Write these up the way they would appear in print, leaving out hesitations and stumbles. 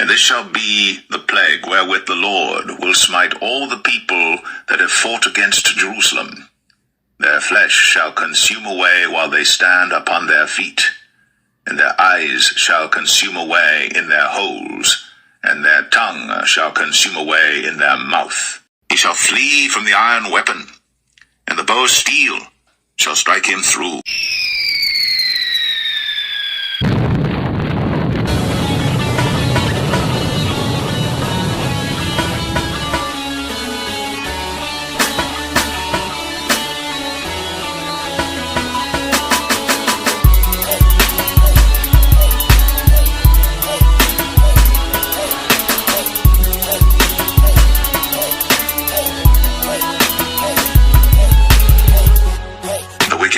And this shall be the plague wherewith the Lord will smite all the people that have fought against Jerusalem. Their flesh shall consume away while they stand upon their feet, and their eyes shall consume away in their holes, and their tongue shall consume away in their mouth. He shall flee from the iron weapon, and the bow of steel shall strike him through.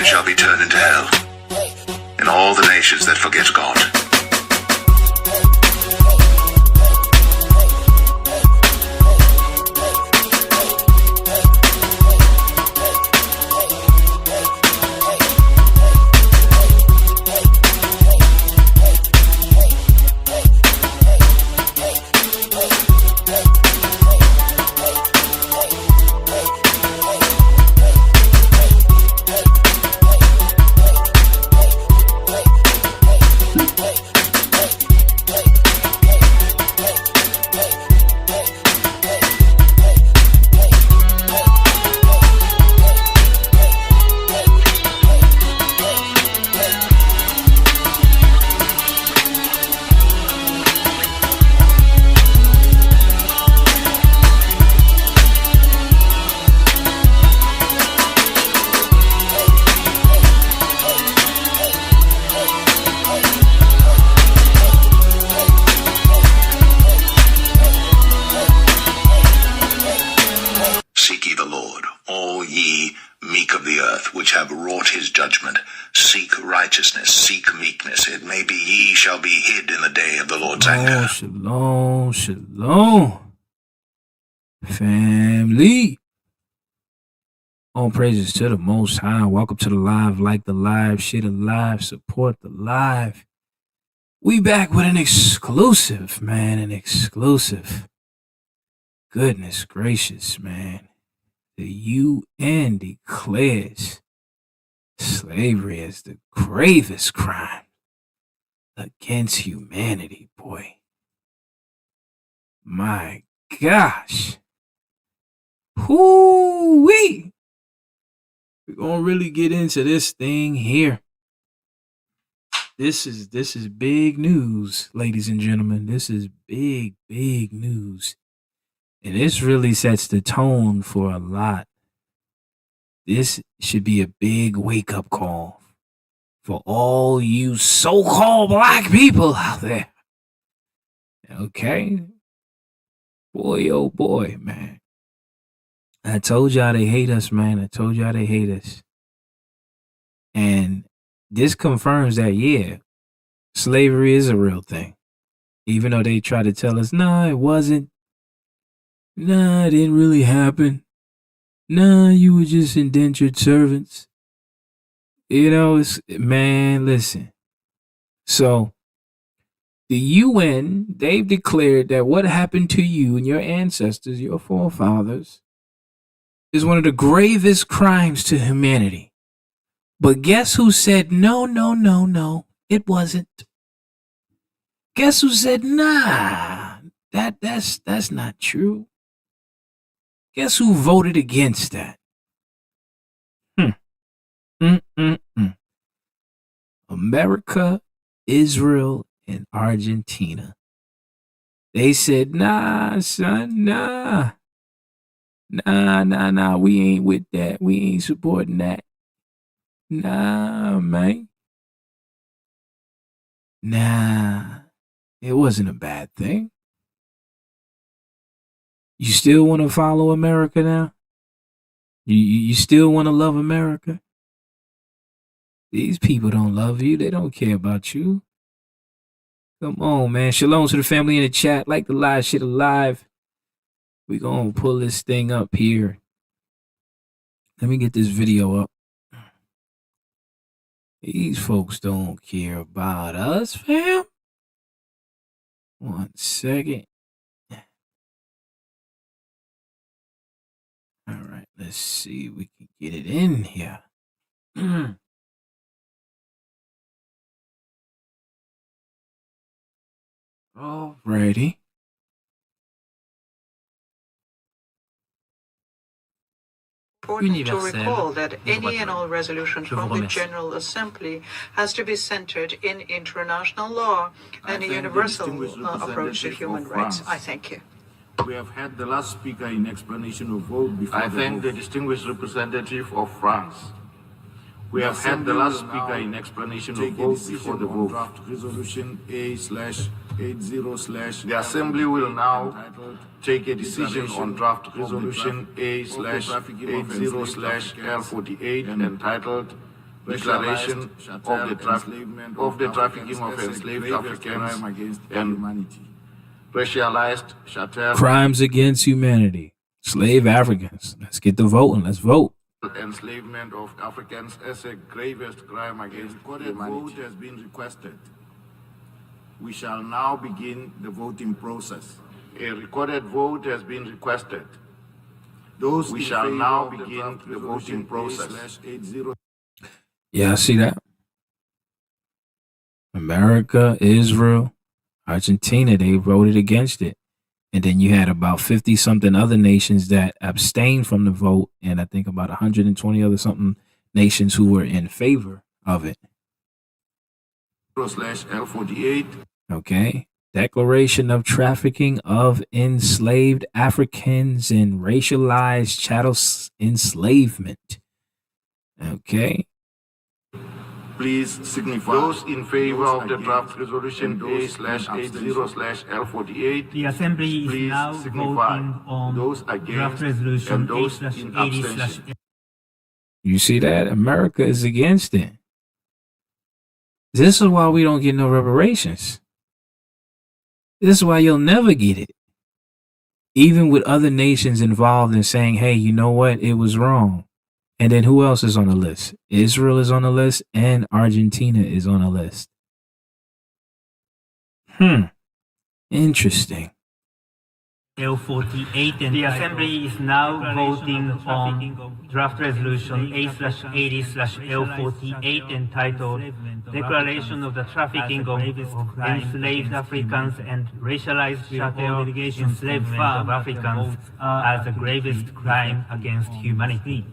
Shall be turned into hell, and all the nations that forget God. Seek ye the Lord, all ye meek of the earth, which have wrought his judgment. Seek righteousness, seek meekness. It may be ye shall be hid in the day of the Lord's anger. Shalom, shalom, family. All praises to the Most High. Welcome to the live. Like the live, share the live, support the live. We back with an exclusive, man, an exclusive. Goodness gracious, man. The UN declares slavery as the gravest crime against humanity, boy. My gosh. Hoo-wee. We're going to really get into this thing here. This is big news, ladies and gentlemen. This is big news. And this really sets the tone for a lot. This should be a big wake-up call for all you so-called black people out there. Okay? Boy, oh boy, man. I told y'all they hate us, man. I told y'all they hate us. And this confirms that, yeah, slavery is a real thing. Even though they try to tell us, no, it wasn't. Nah, it didn't really happen. Nah, you were just indentured servants. You know, man, listen. So, the UN, they've declared that what happened to you and your ancestors, your forefathers, is one of the gravest crimes to humanity. But guess who said, no, it wasn't? Guess who said, nah, that's not true? Guess who voted against that? America, Israel, and Argentina. They said, nah, son, nah. Nah, we ain't with that. We ain't supporting that. Nah, man. Nah, it wasn't a bad thing. You still want to follow America now? You still want to love America? These people don't love you. They don't care about you. Come on, man. Shalom to the family in the chat. Like the live shit alive. We're going to pull this thing up here. Let me get this video up. These folks don't care about us, fam. 1 second. All right, let's see if we can get it in here. Alrighty. Important to recall that any and all resolution from the General Assembly has to be centered in international law and a universal approach to human rights. I thank you. We have had the last speaker in explanation of vote before I thank the distinguished representative of France. We have had the last speaker in explanation of vote before the vote. Draft resolution A/80/. The Assembly will now take a decision on draft resolution A/80/L48 entitled Declaration of the Trafficking of Enslaved Africans and Racialized Chattel Crimes against humanity. Slave Africans. Let's get the voting. Let's vote. enslavement of Africans as a gravest crime against Recorded humanity. vote has been requested. We shall now begin the voting process. A recorded vote has been requested. Those We in shall favor now of the begin draft the voting resolution process. A/80. Yeah, I see that. America, Israel, Argentina, they voted against it. And then you had about 50 something other nations that abstained from the vote. And I think about 120 other something nations who were in favor of it. L48. Okay. Declaration of Trafficking of Enslaved Africans and Racialized Chattel Enslavement. Okay. Please signify. Those in favor of the against, draft resolution and those in A/80/L48, The Assembly is please now signify. voting on Those draft against resolution and those in A/80/. abstention. You see that? America is against it. This is why we don't get no reparations. This is why you'll never get it. Even with other nations involved in saying, hey, you know what? It was wrong. And then who else is on the list? Israel is on the list and Argentina is on the list. Interesting. L48 and the Assembly is now voting on draft resolution A/80/L48 entitled Declaration of the Trafficking of Enslaved Africans and Racialized Chattel Enslavement of Africans as the gravest crime against humanity.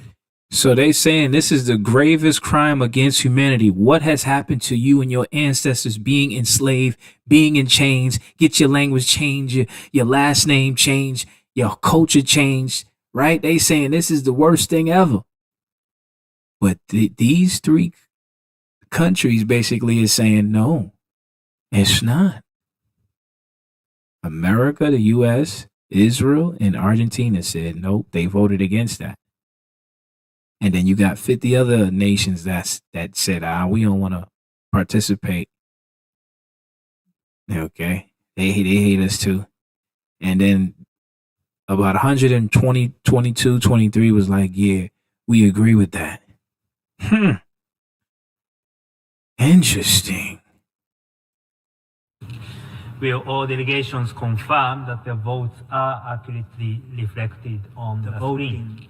So they saying this is the gravest crime against humanity. What has happened to you and your ancestors being enslaved, being in chains, get your language changed, your last name changed, your culture changed, right? They saying this is the worst thing ever. But these three countries basically is saying, no, it's not. America, the U.S., Israel, and Argentina said, nope, they voted against that. And then you got 50 other nations that said, we don't want to participate. Okay. They hate us too. And then about 120, 22, 23 was like, yeah, we agree with that. Interesting. Will all delegations confirm that the votes are accurately reflected on the voting?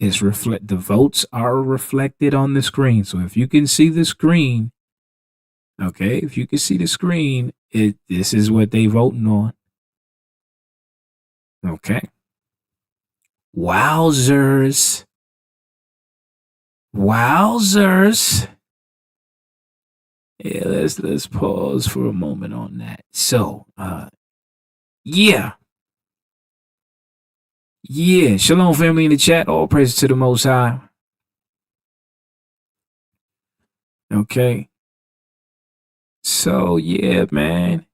The votes are reflected on the screen. So if you can see the screen, okay, if you can see the screen, this is what they voting on. Okay. Wowzers. Yeah, let's pause for a moment on that. So, yeah. Yeah, shalom family in the chat. All praise to the Most High. Okay. So, yeah, man.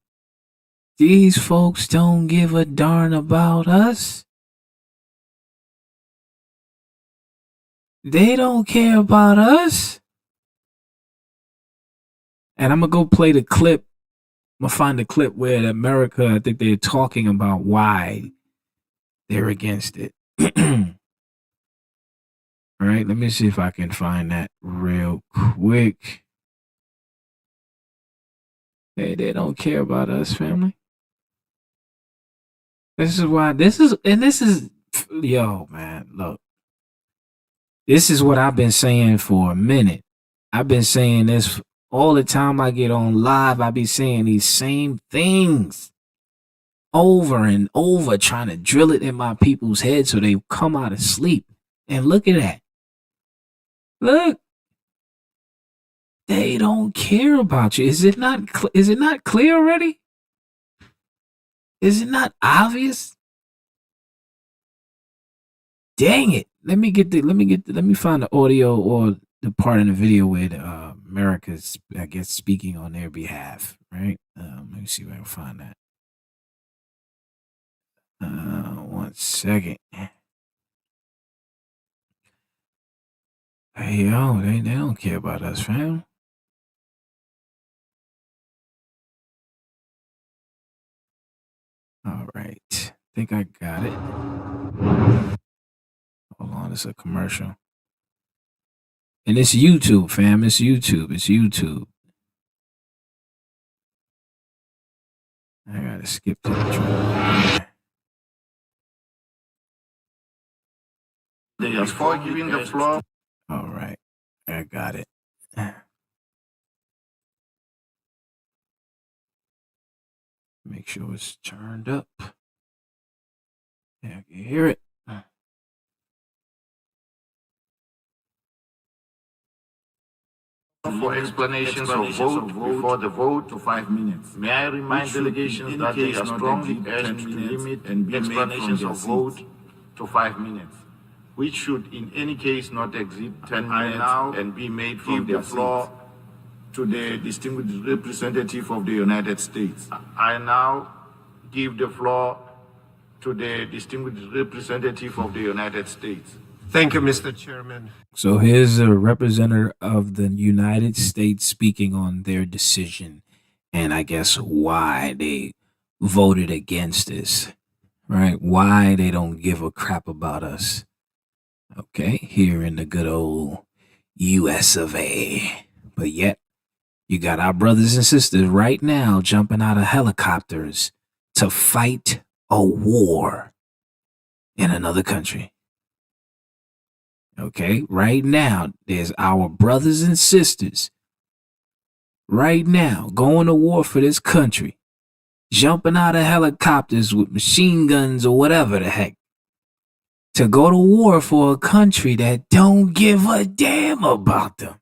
These folks don't give a darn about us. They don't care about us. And I'm going to go play the clip. I'm going to find the clip where America, I think they're talking about why they're against it. All right, let me see if I can find that real quick. Hey, they don't care about us, family. This is why yo, man, look. This is what I've been saying for a minute. I've been saying this all the time I get on live. I be saying these same things over and over, trying to drill it in my people's heads so they come out of sleep. And look at that. Look. They don't care about you. Is it not clear already? Is it not obvious? Dang it. Let me find the audio or the part in the video where America's, I guess, speaking on their behalf, right? Let me see if I can find that. 1 second. Hey, yo, they don't care about us, fam. All right. I think I got it. Hold on, it's a commercial. And it's YouTube, fam. It's YouTube. I gotta skip to the trailer. Before giving the floor. All right. I got it. Make sure it's turned up. Yeah, I can hear it. For explanations of vote before the vote to 5 minutes. may I remind delegations that they are strongly urged to limit explanations of vote to 5 minutes, which should in any case not exceed 10 minutes and be made from Give the the floor to the distinguished representative of the United States. I now give the floor to the distinguished representative of the United States. Thank you, Mr. Chairman. So here's a representative of the United States speaking on their decision and I guess why they voted against this, right? Why they don't give a crap about us. Okay, here in the good old US of A. But yet, you got our brothers and sisters right now jumping out of helicopters to fight a war in another country. Okay, right now, there's our brothers and sisters right now going to war for this country, jumping out of helicopters with machine guns or whatever the heck, to go to war for a country that don't give a damn about them.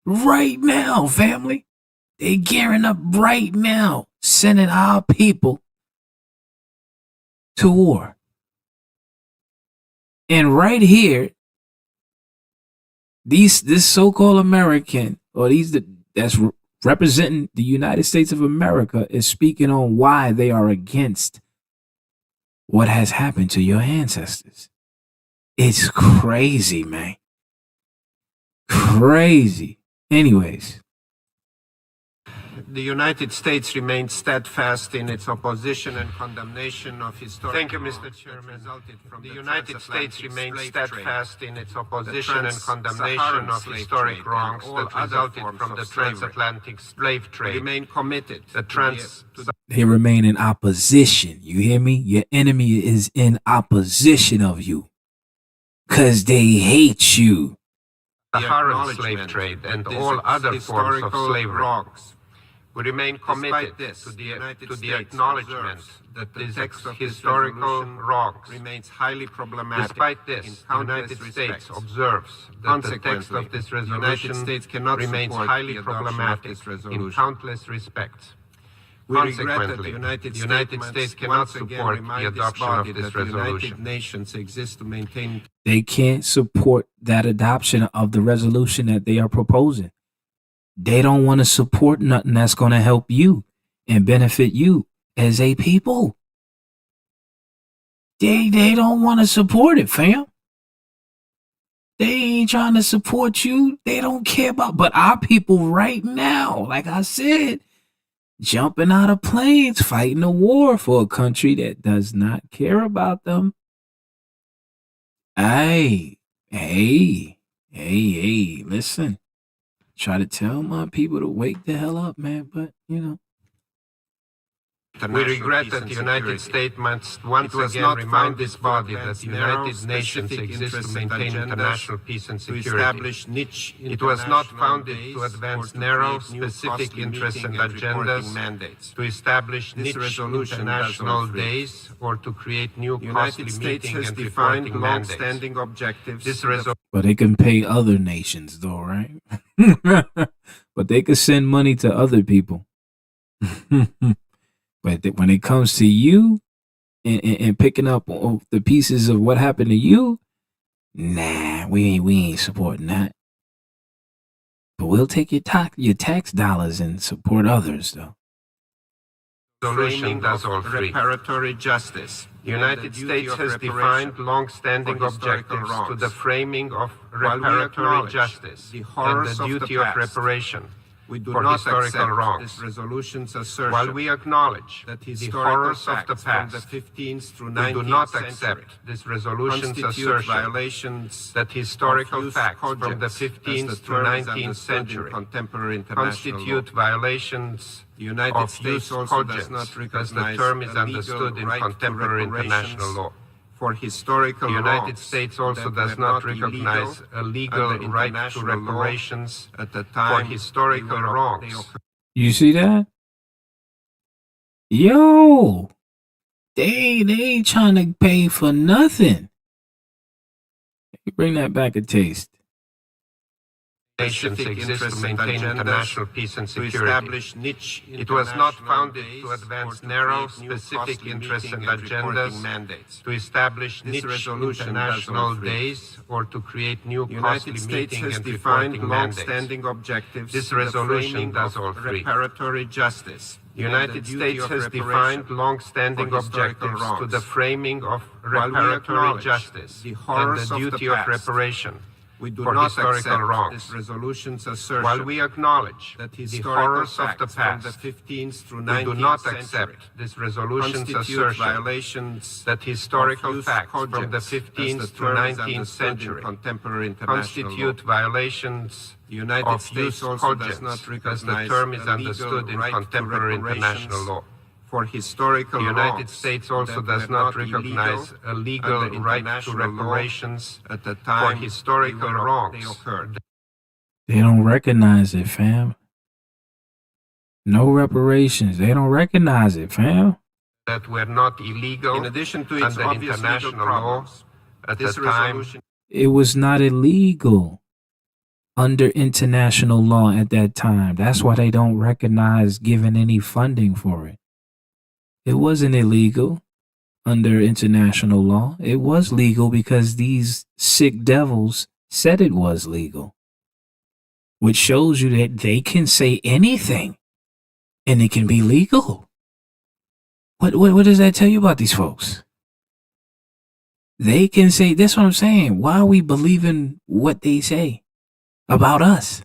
Right now, family. They gearing up right now, sending our people to war. And right here, this so-called American, or that's representing the United States of America, is speaking on why they are against what has happened to your ancestors. It's crazy, man. Crazy. Anyways. The United States remains steadfast in its opposition and condemnation of historical. Thank you, Mr. Chairman. The United States remains steadfast in its opposition and condemnation of historic wrongs that resulted from the transatlantic slave trade. Remain committed. They remain in opposition. You hear me? Your enemy is in opposition of you, 'cause they hate you. The current slave trade and all other forms of slavery. Wrongs. We remain committed to the acknowledgement that these historical wrongs remains highly problematic. Despite this, the United States observes that the text of this resolution remains highly problematic in countless respects. Consequently, the United States cannot support the adoption of this resolution. Nations exist to maintain. They can't support that adoption of the resolution that they are proposing. They don't want to support nothing that's going to help you and benefit you as a people. They don't want to support it, fam. They ain't trying to support you. They don't care about, but our people right now, like I said, jumping out of planes, fighting a war for a country that does not care about them. Hey, listen. Try to tell my people to wake the hell up, man, but, We regret that the United States must once again remind this body that the United Nations exists to maintain international peace and security. It was not founded to advance narrow, specific interests and agendas, to establish niche international days, or to create new costly meeting and reporting mandates. This resolution But they can pay other nations, though, right? But they could send money to other people. But when it comes to you and picking up the pieces of what happened to you, nah, we ain't supporting that. But we'll take your tax dollars and support others, though. Resolution does all three. Reparatory justice. The United States has defined long-standing objectives to the framing of reparatory justice and the duty of reparation We do for not historical accept wrongs. this resolution's assertion While we acknowledge that the historical horrors of the facts from past, the 15th through we 19th do not century accept this resolution's constitute assertion violations that historical of jus facts from the cogens, as the 15th to term is 19th understood in century contemporary international constitute law. violations The United of States jus also does cogens, not as the recognize term is a legal understood in right to contemporary reparations international law. for historical The United wrongs States also that does were not recognize illegal a legal under right to international law reparations at the for time historical they wrongs. occurred. You see that? Yo, they ain't trying to pay for nothing. Bring that back a taste. Nations Specific exist to interests and maintain agendas international peace and to security. establish niche It was not international founded days to or advance to narrow, create new specific costly interests and meeting reporting agendas, mandates. to establish This niche resolution does international all three. days, or to create new The costly United States meeting has and defined reporting mandates. long-standing objectives This to the resolution framing does of all three. reparatory justice. The United States has defined long-standing for historical objectives to wrongs. the framing of While we reparatory acknowledge justice the and horrors the of the duty of past, reparation We do for not historical accept wrongs. this resolution's assertion While we acknowledge that the historical horrors of the facts from the past, 15th through we 19th do not century accept this resolution's constitute assertion violations that historical of jus facts from the cogens, as 15th the to term is 19th understood in century contemporary international constitute law. violations The United of States jus also does cogens, not as the recognize term is a legal understood in right to contemporary international reparations law. for historical The United wrongs States also that does were not illegal recognize a legal under right to international law reparations at the for time historical they wrongs. occurred. They don't recognize it, fam. No reparations. They don't recognize it, fam. That were not illegal In addition to its under obvious legal international law problems, at the this time. resolution It was not illegal under international law at that time. That's why they don't recognize giving any funding for it. It wasn't illegal under international law. It was legal because these sick devils said it was legal, which shows you that they can say anything and it can be legal. What does that tell you about these folks? They can say, that's what I'm saying. Why are we believing what they say about us?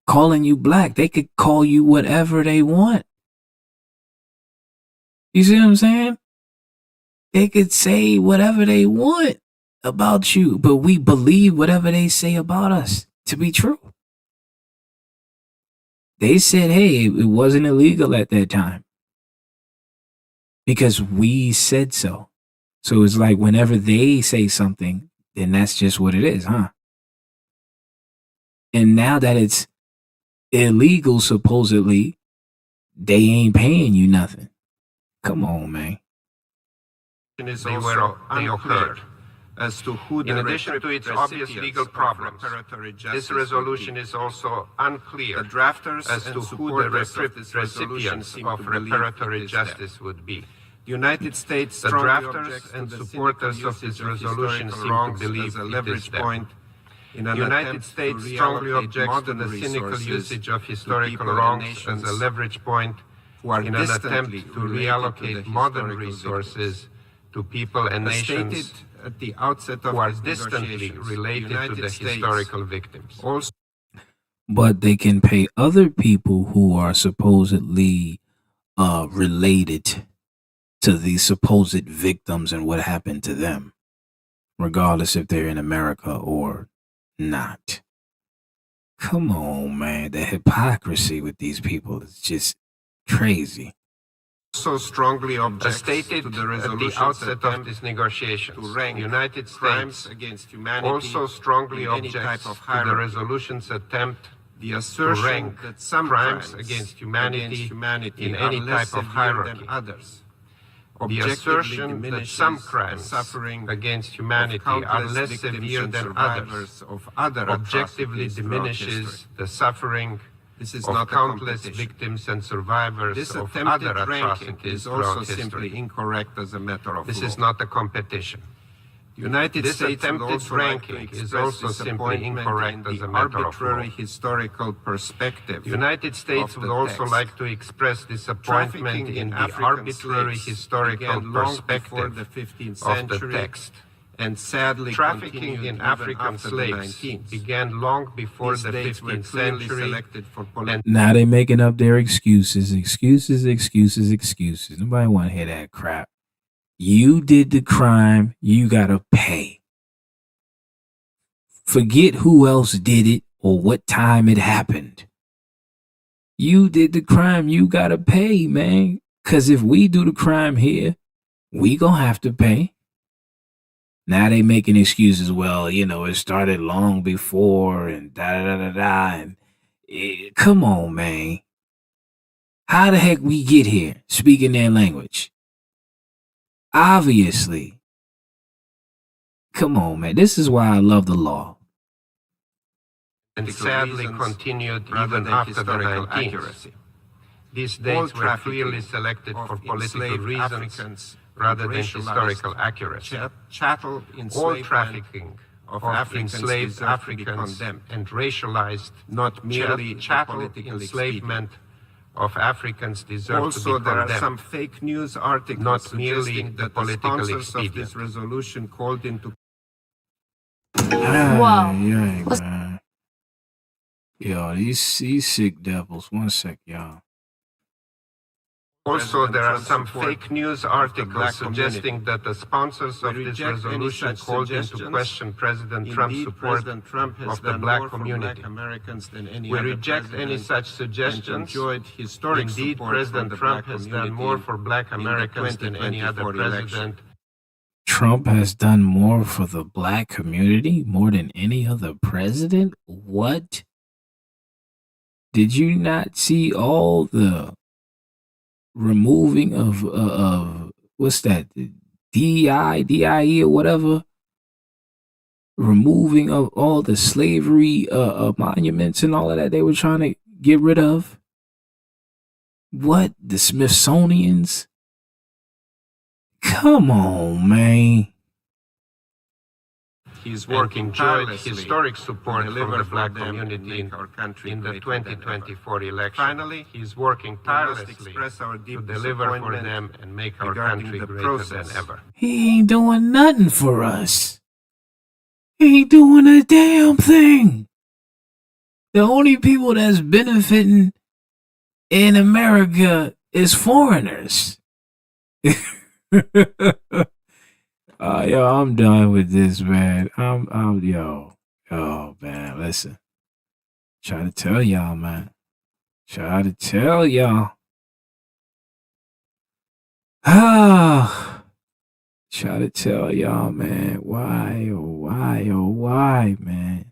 Calling you black, they could call you whatever they want. You see what I'm saying? They could say whatever they want about you, but we believe whatever they say about us to be true. They said, hey, it wasn't illegal at that time because we said so. So it's like whenever they say something, then that's just what it is, huh? And now that it's illegal, supposedly, they ain't paying you nothing. Come on, man. is They also were unclear occurred. as to who In addition to its obvious legal problems, this resolution is also unclear The drafters as and to who the supporters of this resolution recipients seem of to believe reparatory it is them. justice would be. The United States The strongly drafters objects to and the supporters cynical of this usage resolution historical seem to wrongs believe as a it is leverage them. point in The an United attempt States to strongly reallocate objects to modern the cynical resources usage of historical people and wrongs nations as a leverage point who are in an attempt distantly to related to reallocate the modern historical resources to people and As stated nations at the outset of who are these distantly negotiations, related to United the States historical victims. also But they can pay other people who are supposedly related to the supposed victims and what happened to them, regardless if they're in America or not. Come on, man. The hypocrisy with these people is just crazy. also strongly objects stated to the at resolution the outset of these negotiations, to rank the United crimes States against humanity also strongly in any objects type of to the hierarchy. resolution's attempt The to assertion rank that some crimes against humanity in any type of hierarchy. than others. The assertion that some crimes against humanity are less severe than others of other objectively atrocities throughout history. diminishes the suffering This is of not a countless competition. victims and survivors This of attempted other ranking atrocities is also throughout simply history. incorrect as a matter of This law. is not a competition. The United This States would attempted also like to ranking is express also simply disappointment incorrect in as the a matter of arbitrary law. historical perspective. The United States of would the also text. like to express disappointment Trafficking in the African arbitrary slaves historical began long before perspective the 15th of the century text. and sadly Trafficking continued in even African after the slaves 19th. began long before These the dates were 15th clearly century. selected for political Now they making up their excuses. Nobody want to hear that crap. You did the crime. You got to pay. Forget who else did it or what time it happened. You did the crime. You got to pay, man. Because if we do the crime here, we going to have to pay. Now they making excuses. Well, you know, it started long before and da-da-da-da-da. And come on, man. How the heck we get here speaking their language? Obviously. Come on, man. This is why I love the law. And sadly reasons continued rather even than after the historical 19th. accuracy. These All dates were trafficking clearly selected of for political enslaved reasons Africans rather and than racialized historical accuracy. Chattel All enslavement trafficking of of Africans enslaved deserve to be Africans condemned, and racialized not merely chattel political enslavement of Africans deserve Also, to be there are condemned. some fake news articles Not merely suggesting the that the political sponsors of expedient. this resolution called into Wow. Man. Yo, these sick devils. One sec, y'all. Also, there are President some Trump's fake news black articles community. suggesting that the sponsors We of this reject any resolution such called into suggestions. question President Trump's Indeed, support President Trump has of the done black more for community. Black Americans than any We other reject any president such and suggestions. enjoyed historic Indeed, support President from the Trump black has done community more for black in the Americans than any other 2024 election. president. Trump has done more for the black community, more than any other president? What? Did you not see all the removing of what's that? DIE or whatever? Removing of all the slavery monuments and all of that they were trying to get rid of? What? The Smithsonian's? Come on, man. He's And working enjoyed tirelessly historic to support deliver from the for black them and community make our country in the greater than ever. 2024 election. Finally, He's working we must tirelessly express our to deep deliver for disappointment them and make our regarding country the greater process. than ever. He ain't doing nothing for us. He ain't doing a damn thing. The only people that's benefiting in America is foreigners. Yo, I'm done with this, man. Yo, man, listen. Try to tell y'all, man. Try to tell y'all. Try to tell y'all, man. Why, man?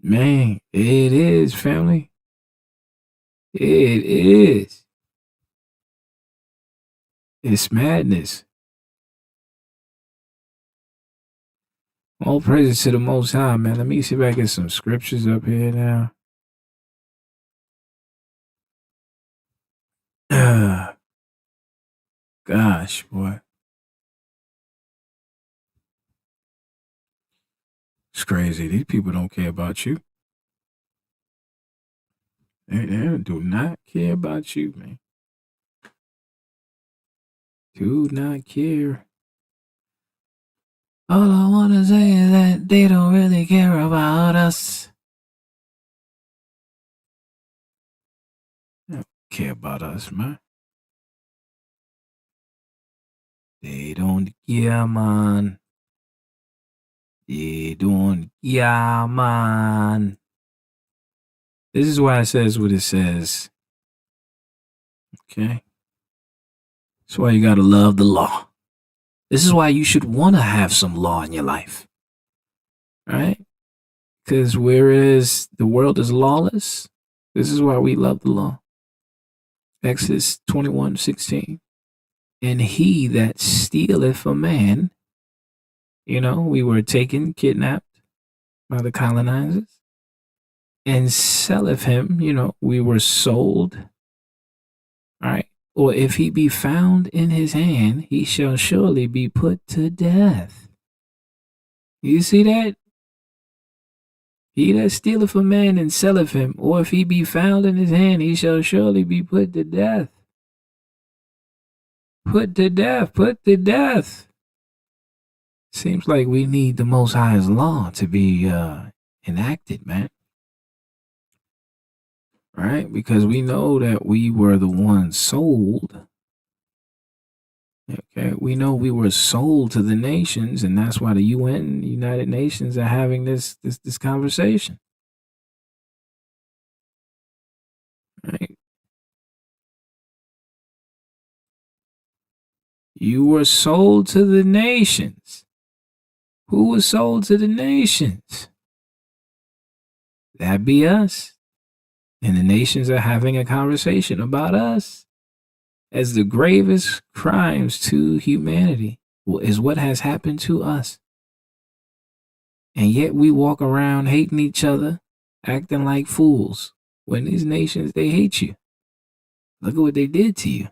Man, it is, family. It is. It's madness. All praises to the Most High, man. Let me see if I get some scriptures up here now. Gosh, boy. It's crazy. These people don't care about you. They do not care about you, man. Do not care. All I want to say is that they don't really care about us. They don't care about us, man. They don't care, man. They don't care, man. This is why it says what it says. Okay. That's why you got to love the law. This is why you should want to have some law in your life. Right? Because whereas the world is lawless, this is why we love the law. Exodus 21:16. And he that stealeth a man, we were taken, kidnapped by the colonizers, and selleth him, we were sold. All right. Or if he be found in his hand, he shall surely be put to death. You see that? He that stealeth a man and selleth him, or if he be found in his hand, he shall surely be put to death. Put to death, put to death. Seems like we need the Most High's law to be enacted, man. Right? Because we know that we were the ones sold. Okay, we know we were sold to the nations, and that's why the UN, United Nations, are having this conversation. Right? You were sold to the nations. Who was sold to the nations? That be us. And the nations are having a conversation about us as the gravest crimes to humanity is what has happened to us. And yet we walk around hating each other, acting like fools. When these nations, they hate you. Look at what they did to you.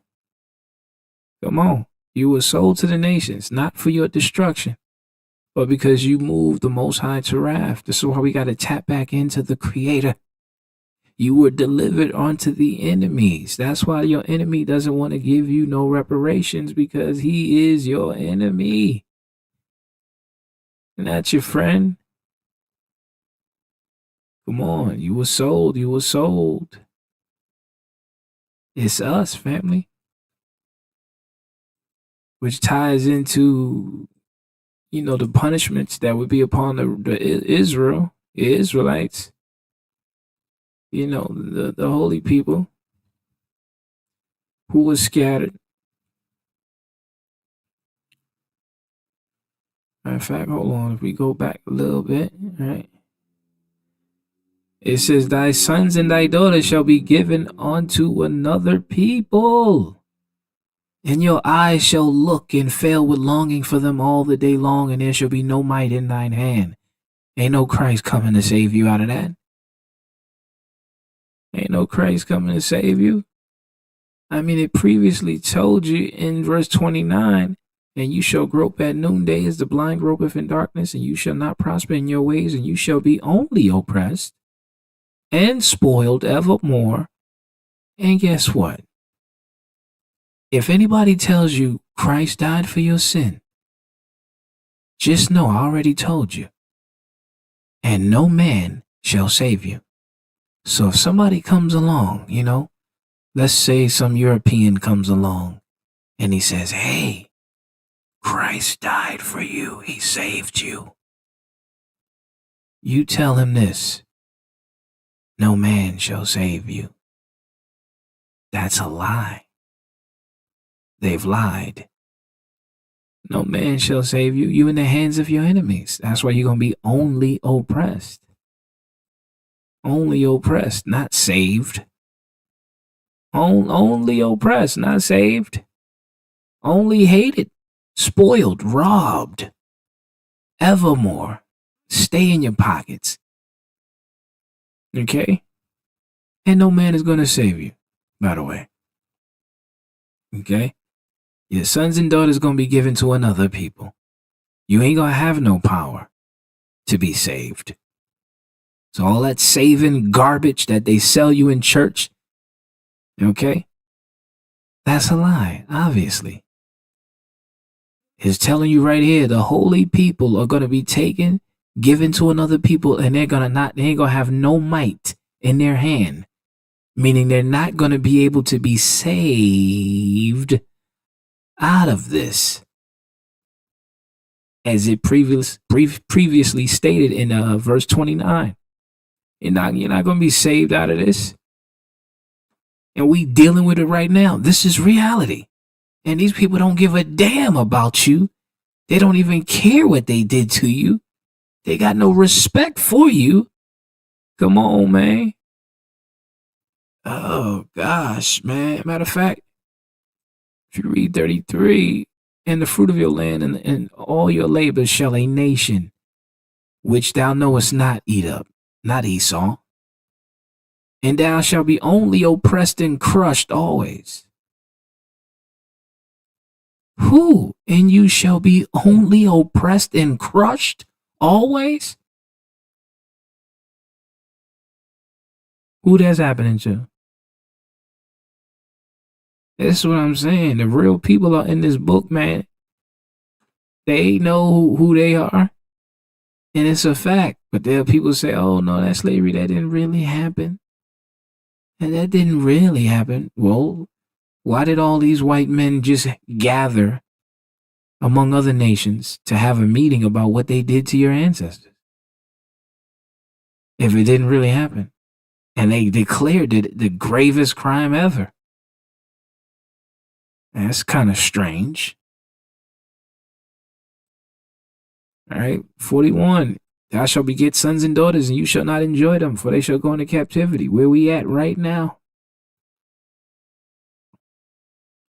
Come on. You were sold to the nations, not for your destruction, but because you moved the Most High to wrath. This is why we got to tap back into the Creator. You were delivered onto the enemies. That's why your enemy doesn't want to give you no reparations, because he is your enemy. Not your friend. Come on, you were sold. You were sold. It's us, family. Which ties into, the punishments that would be upon the Israelites. The holy people who was scattered. Matter of fact, hold on. If we go back a little bit, right? It says, thy sons and thy daughters shall be given unto another people, and your eyes shall look and fail with longing for them all the day long, and there shall be no might in thine hand. Ain't no Christ coming to save you out of that. Ain't no Christ coming to save you. I mean, it previously told you in verse 29, and you shall grope at noonday as the blind gropeth in darkness, and you shall not prosper in your ways, and you shall be only oppressed and spoiled evermore. And guess what? If anybody tells you Christ died for your sin, just know I already told you. And no man shall save you. So if somebody comes along, let's say some European comes along and he says, hey, Christ died for you. He saved you. You tell him this: no man shall save you. That's a lie. They've lied. No man shall save you. You in the hands of your enemies. That's why you're going to be only oppressed. Only oppressed, not saved. Only oppressed, not saved. Only hated, spoiled, robbed. Evermore. Stay in your pockets. Okay? And no man is going to save you, by the way. Okay? Your sons and daughters going to be given to another people. You ain't going to have no power to be saved. So all that saving garbage that they sell you in church, okay? That's a lie, obviously. It's telling you right here, the holy people are going to be taken, given to another people, and they ain't going to have no might in their hand. Meaning they're not going to be able to be saved out of this. As it previously stated in verse 29. You're not going to be saved out of this. And we dealing with it right now. This is reality. And these people don't give a damn about you. They don't even care what they did to you. They got no respect for you. Come on, man. Oh, gosh, man. Matter of fact, if you read 33, and the fruit of your land and all your labor shall a nation, which thou knowest not, eat up, not Esau. And thou shalt be only oppressed and crushed always. Who? And you shall be only oppressed and crushed always? Who that's happening to? That's what I'm saying. The real people are in this book, man. They know who they are. And it's a fact. But there are people say, oh, no, that slavery, that didn't really happen. And that didn't really happen. Well, why did all these white men just gather among other nations to have a meeting about what they did to your ancestors? If it didn't really happen. And they declared it the gravest crime ever. That's kind of strange. All right, 41. Thou shalt beget sons and daughters, and you shall not enjoy them, for they shall go into captivity. Where we at right now?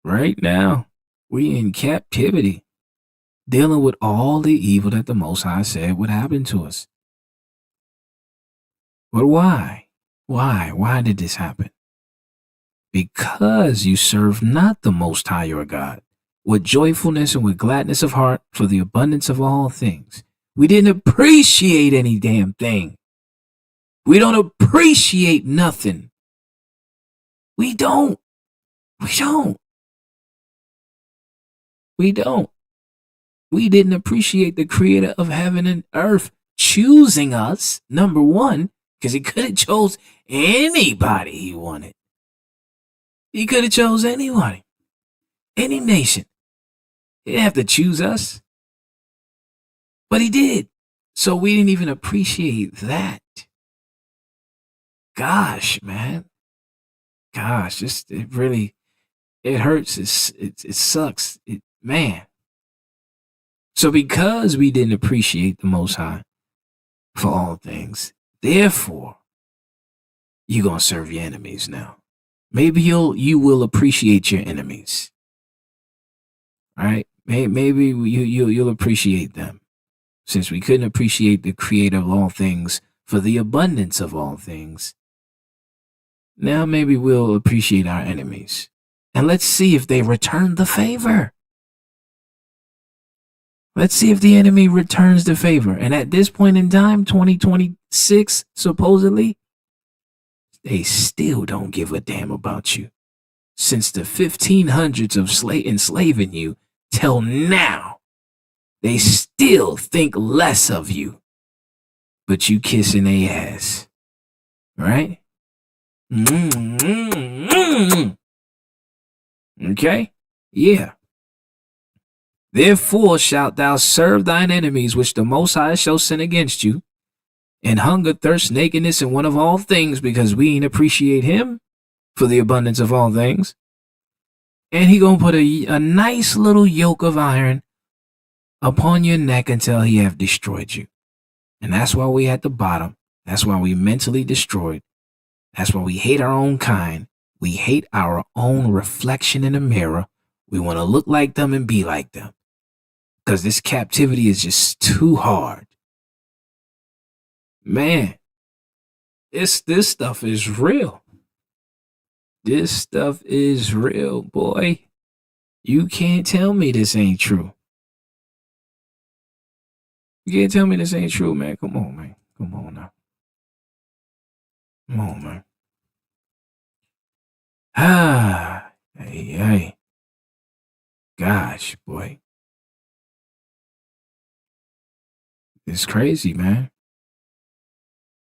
Right now, we in captivity, dealing with all the evil that the Most High said would happen to us. But why? Why did this happen? Because you serve not the Most High your God, with joyfulness and with gladness of heart for the abundance of all things. We didn't appreciate any damn thing. We don't appreciate nothing. We don't. We didn't appreciate the creator of heaven and earth choosing us, number one, because he could have chose anybody he wanted. He could have chose anybody, any nation. He didn't have to choose us, but he did. So we didn't even appreciate that. Gosh, man. Gosh, it hurts. It sucks. Man. So because we didn't appreciate the Most High for all things, therefore, you're going to serve your enemies now. Maybe you will appreciate your enemies. All right? Maybe you'll appreciate them. Since we couldn't appreciate the creator of all things for the abundance of all things, now maybe we'll appreciate our enemies. And let's see if they return the favor. Let's see if the enemy returns the favor. And at this point in time, 2026, supposedly, they still don't give a damn about you. Since the 1500s of enslaving you till now, they still think less of you. But you kissing their ass. Right? Okay? Yeah. Therefore shalt thou serve thine enemies, which the Most High shall send against you, and hunger, thirst, nakedness, and want of all things, because we ain't appreciate him for the abundance of all things. And he gonna put a nice little yoke of iron upon your neck until he have destroyed you. And that's why we at the bottom. That's why we mentally destroyed. That's why we hate our own kind. We hate our own reflection in the mirror. We want to look like them and be like them. Because this captivity is just too hard. Man, this stuff is real. This stuff is real, boy. You can't tell me this ain't true. You can't tell me this ain't true, man. Come on, man. Come on now. Come on, man. Hey. Gosh, boy. It's crazy, man.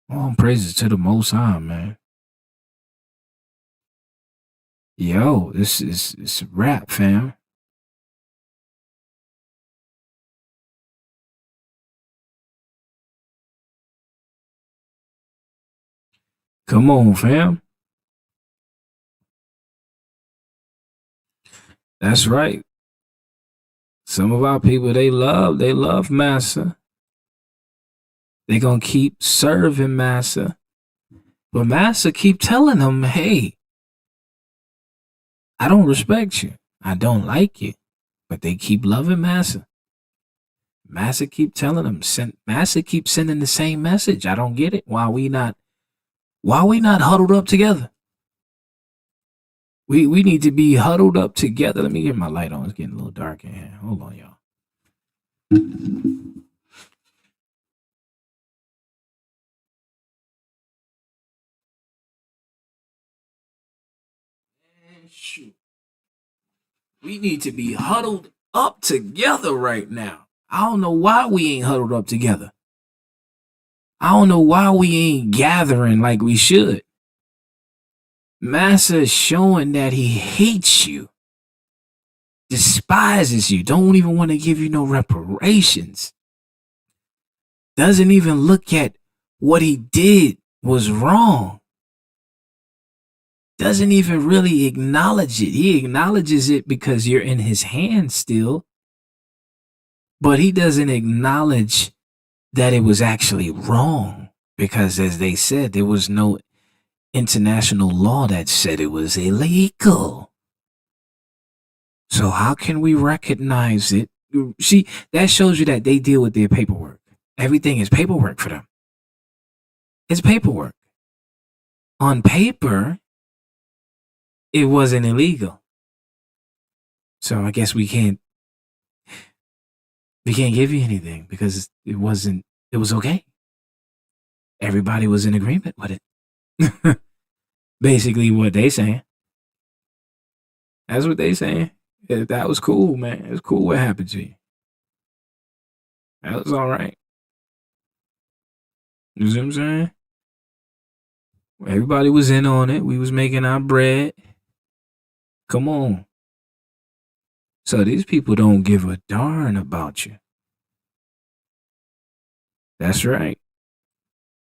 All praises to the Most High, man. Yo, it's a rap, fam. Come on, fam. That's right. Some of our people, they love massa. They gonna keep serving massa. But massa keep telling them, hey, I don't respect you. I don't like you. But they keep loving massa. Massa keep telling them, Massa keep sending the same message. I don't get it. Why we not huddled up together? We need to be huddled up together. Let me get my light on. It's getting a little dark in here. Hold on, y'all. Shoot. We need to be huddled up together right now. I don't know why we ain't huddled up together. I don't know why we ain't gathering like we should. Massa is showing that he hates you, despises you, don't even want to give you no reparations. Doesn't even look at what he did was wrong. Doesn't even really acknowledge it. He acknowledges it because you're in his hands still, but he doesn't acknowledge that it was actually wrong because, as they said, there was no international law that said it was illegal. So how can we recognize it? See, that shows you that they deal with their paperwork. Everything is paperwork for them. It's paperwork. On paper, it wasn't illegal. So I guess we can't give you anything because it was okay. Everybody was in agreement with it. Basically what they saying. That's what they saying. That was cool, man. It was cool what happened to you. That was all right. You see what I'm saying? Everybody was in on it. We was making our bread. Come on. So these people don't give a darn about you. That's right.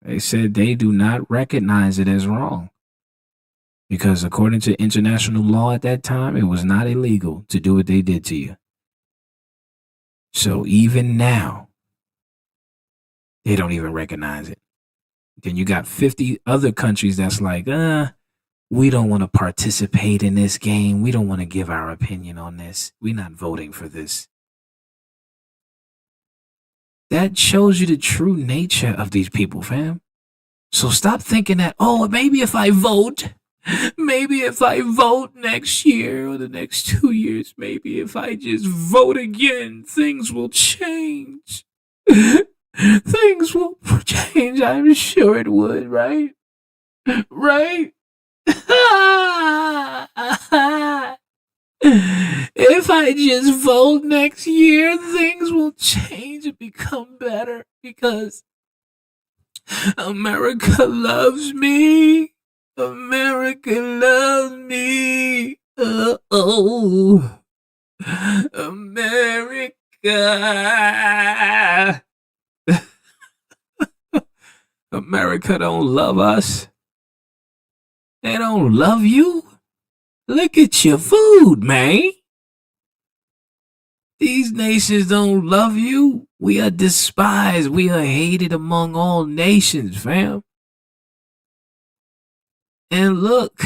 They said they do not recognize it as wrong. Because according to international law at that time, it was not illegal to do what they did to you. So even now, they don't even recognize it. Then you got 50 other countries that's like, we don't want to participate in this game. We don't want to give our opinion on this. We're not voting for this. That shows you the true nature of these people, fam. So stop thinking that, maybe if I vote next year or the next 2 years, maybe if I just vote again, things will change. Things will change. I'm sure it would, right? Right? If I just vote next year, things will change and become better because America loves me. America loves me. Oh, America. America don't love us. They don't love you. Look at your food, man. These nations don't love you. We are despised. We are hated among all nations, fam. And look,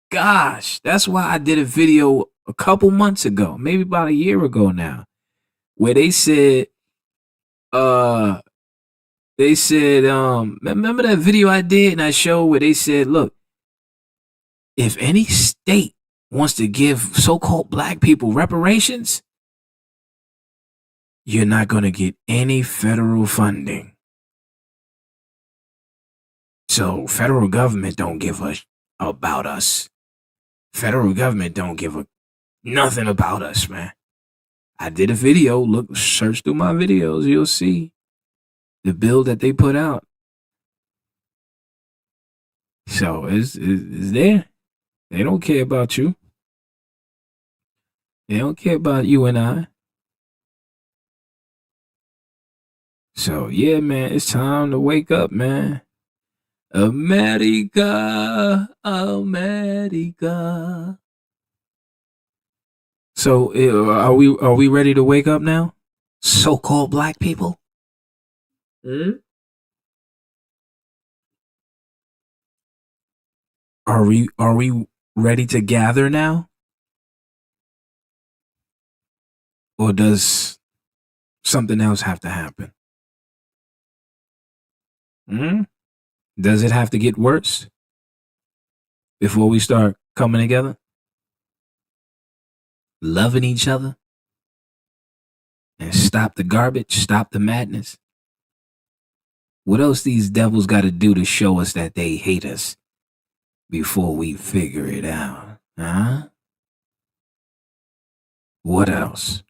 gosh, that's why I did a video a couple months ago, maybe about a year ago now, where they said, remember that video I did and I showed where they said, look, if any state wants to give so-called black people reparations, you're not going to get any federal funding. So federal government don't give a about us. Federal government don't give a nothing about us, man. I did a video. Look, search through my videos. You'll see the bill that they put out. So it's there. They don't care about you. They don't care about you and I. So yeah, man, it's time to wake up, man. America, America. So are we ready to wake up now? So-called black people? Are we ready to gather now? Or does something else have to happen? Does it have to get worse before we start coming together? Loving each other? And stop the garbage, stop the madness? What else these devils got to do to show us that they hate us before we figure it out? Huh? What else?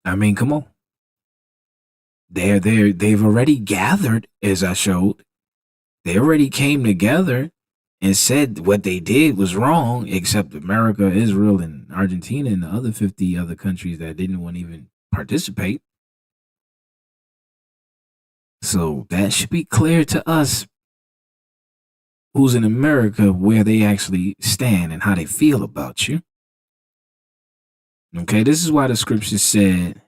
I mean, come on. They've already gathered, as I showed. They already came together and said what they did was wrong, except America, Israel, and Argentina, and the other 50 other countries that didn't want to even participate. So that should be clear to us who's in America where they actually stand and how they feel about you. Okay, this is why the scripture said,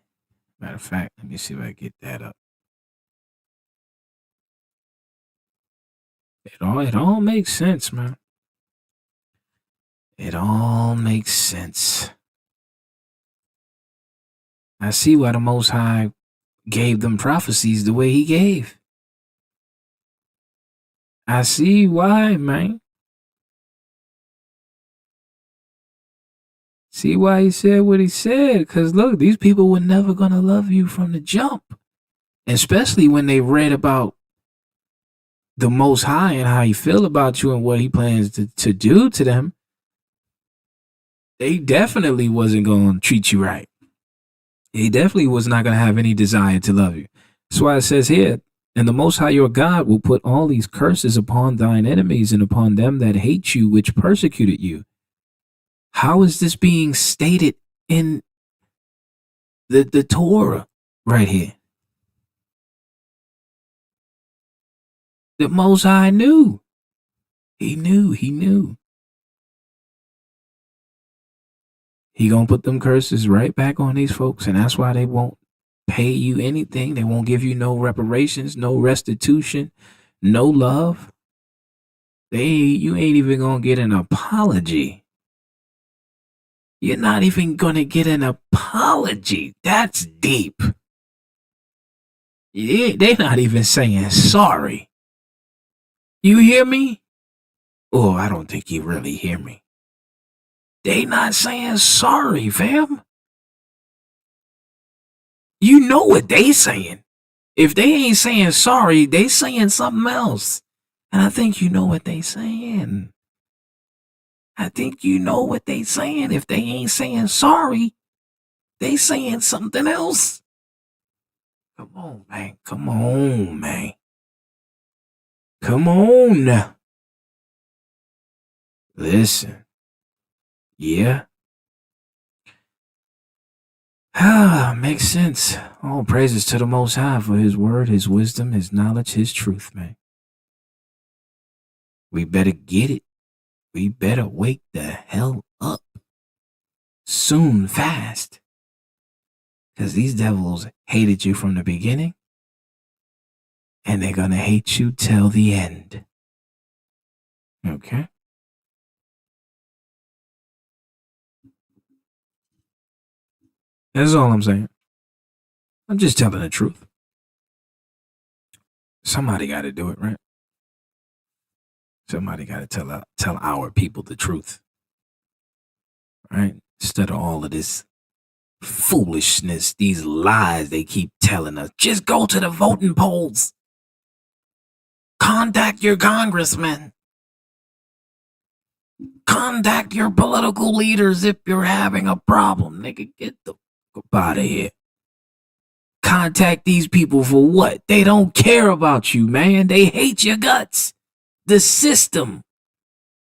matter of fact, let me see if I get that up. It all makes sense, man. It all makes sense. I see why the Most High gave them prophecies the way he gave. I see why, man. See why he said what he said. Because look, these people were never going to love you from the jump. Especially when they read about the Most High and how he feel about you and what he plans to do to them. They definitely wasn't going to treat you right. He definitely was not going to have any desire to love you. That's why it says here, and the Most High your God will put all these curses upon thine enemies and upon them that hate you, which persecuted you. How is this being stated in the Torah right here? The Most High knew. He knew. He gonna put them curses right back on these folks, and that's why they won't pay you anything. They won't give you no reparations, no restitution, no love. You ain't even gonna get an apology. You're not even gonna get an apology. That's deep. They're not even saying sorry. You hear me? Oh, I don't think you really hear me. They not saying sorry, fam. You know what they saying. If they ain't saying sorry, they saying something else. And I think you know what they saying. If they ain't saying sorry, they saying something else. Come on, man. Come on. Listen. Yeah. Makes sense. All praises to the Most High for his word, his wisdom, his knowledge, his truth, man. We better get it. We better wake the hell up. Soon, fast. Because these devils hated you from the beginning. And they're going to hate you till the end. Okay? That's all I'm saying. I'm just telling the truth. Somebody got to do it, right? Somebody got to tell our people the truth. Right? Instead of all of this foolishness, these lies they keep telling us. Just go to the voting polls. Contact your congressman. Contact your political leaders if you're having a problem. Nigga, get the fuck out of here. Contact these people for what? They don't care about you, man. They hate your guts. The system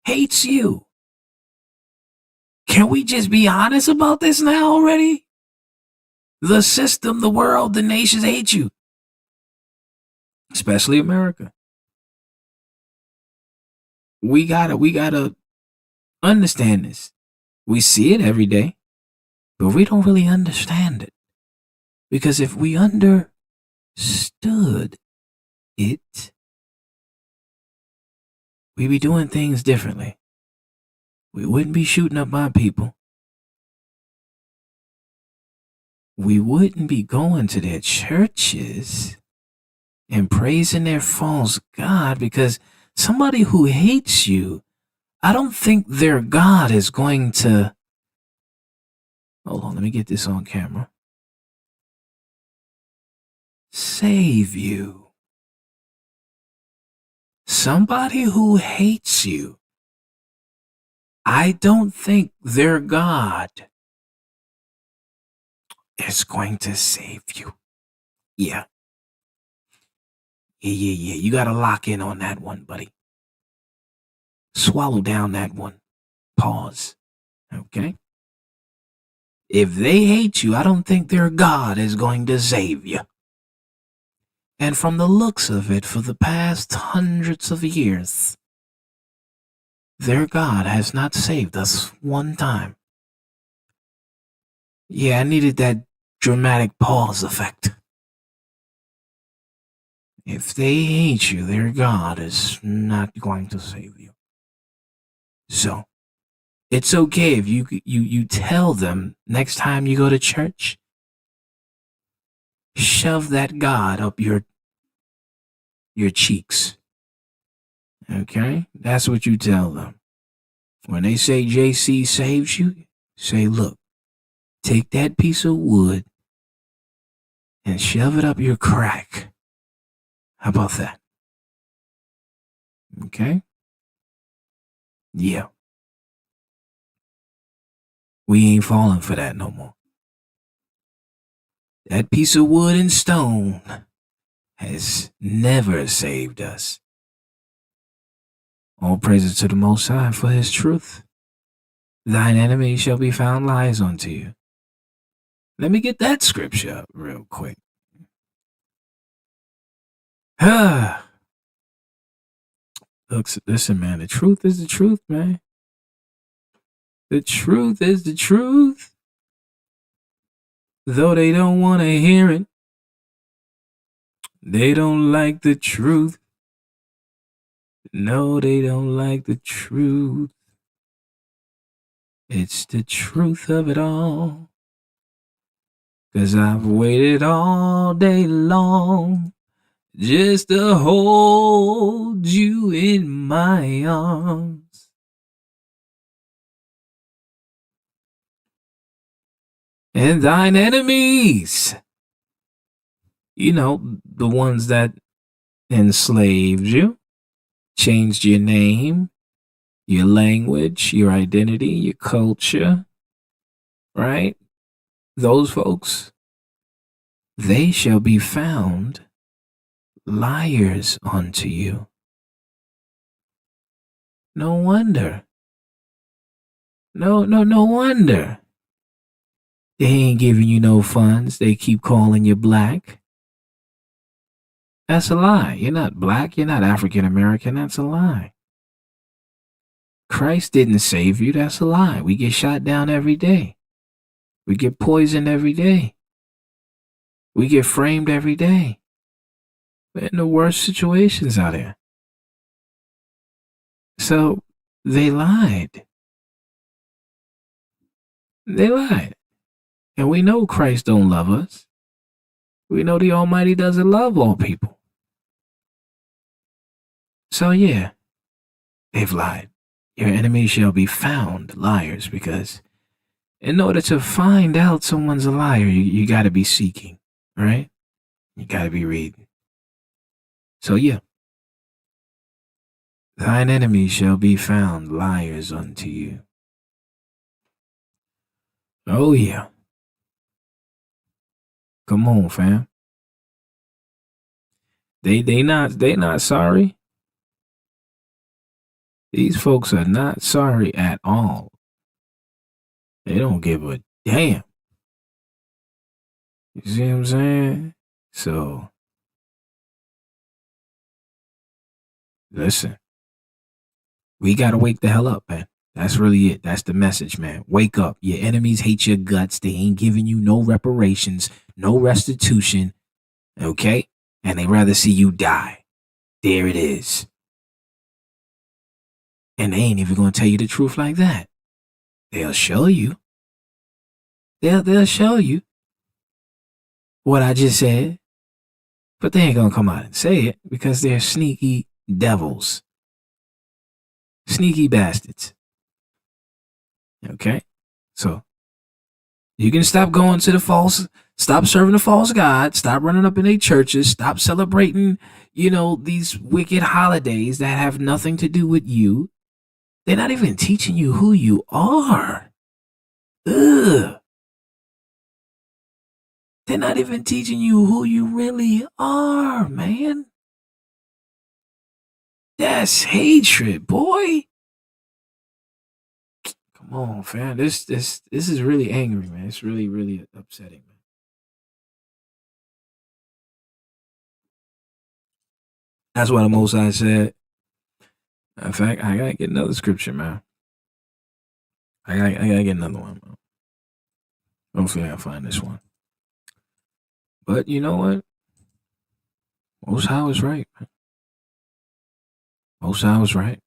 hates you. Can we just be honest about this now already? The system, the world, the nations hate you. Especially America. We gotta understand this. We see it every day, but we don't really understand it. Because if we understood it, we'd be doing things differently. We wouldn't be shooting up our people. We wouldn't be going to their churches and praising their false god, because somebody who hates you, I don't think their God is going to... Hold on, let me get this on camera. Save you. Somebody who hates you, I don't think their God is going to save you. Yeah. You got to lock in on that one, buddy. Swallow down that one. Pause. Okay? If they hate you, I don't think their God is going to save you. And from the looks of it, for the past hundreds of years, their God has not saved us one time. Yeah, I needed that dramatic pause effect. If they hate you, their God is not going to save you. So, it's okay if you tell them next time you go to church, shove that God up your cheeks. Okay? That's what you tell them. When they say JC saves you, say, look, take that piece of wood and shove it up your crack. How about that? Okay? Yeah. We ain't falling for that no more. That piece of wood and stone has never saved us. All praises to the Most High for his truth. Thine enemy shall be found lies unto you. Let me get that scripture up real quick. Listen, man, the truth is the truth, man. The truth is the truth. Though they don't want to hear it, they don't like the truth. No, they don't like the truth. It's the truth of it all. 'Cause I've waited all day long just to hold you in my arms. And thine enemies, you know, the ones that enslaved you, changed your name, your language, your identity, your culture, right? Those folks, they shall be found liars unto you. No wonder. No wonder. They ain't giving you no funds. They keep calling you black. That's a lie. You're not black. You're not African American. That's a lie. Christ didn't save you. That's a lie. We get shot down every day. We get poisoned every day. We get framed every day. We're in the worst situations out here. So they lied. They lied. And we know Christ don't love us. We know the Almighty doesn't love all people. So yeah, they've lied. Your enemies shall be found liars, because in order to find out someone's a liar, you got to be seeking, right? You got to be reading. So yeah, thine enemies shall be found liars unto you. Oh yeah. Come on, fam. They not sorry. These folks are not sorry at all. They don't give a damn. You see what I'm saying? So, listen. We gotta wake the hell up, man. That's really it. That's the message, man. Wake up. Your enemies hate your guts. They ain't giving you no reparations, no restitution. Okay? And they rather see you die. There it is. And they ain't even going to tell you the truth like that. They'll show you. They'll show you what I just said. But they ain't going to come out and say it because they're sneaky devils. Sneaky bastards. Okay? So, you can stop going to stop serving the false god, stop running up in their churches, stop celebrating, these wicked holidays that have nothing to do with you. They're not even teaching you who you are. Ugh. They're not even teaching you who you really are, man. That's hatred, boy. Come on, fam. This is really angry, man. It's really, really upsetting, man. That's what the Most High said. In fact, I gotta get another scripture, man. I gotta get another one, man. Hopefully I'll find this one. But you know what? Most High was right, man. Most High was right.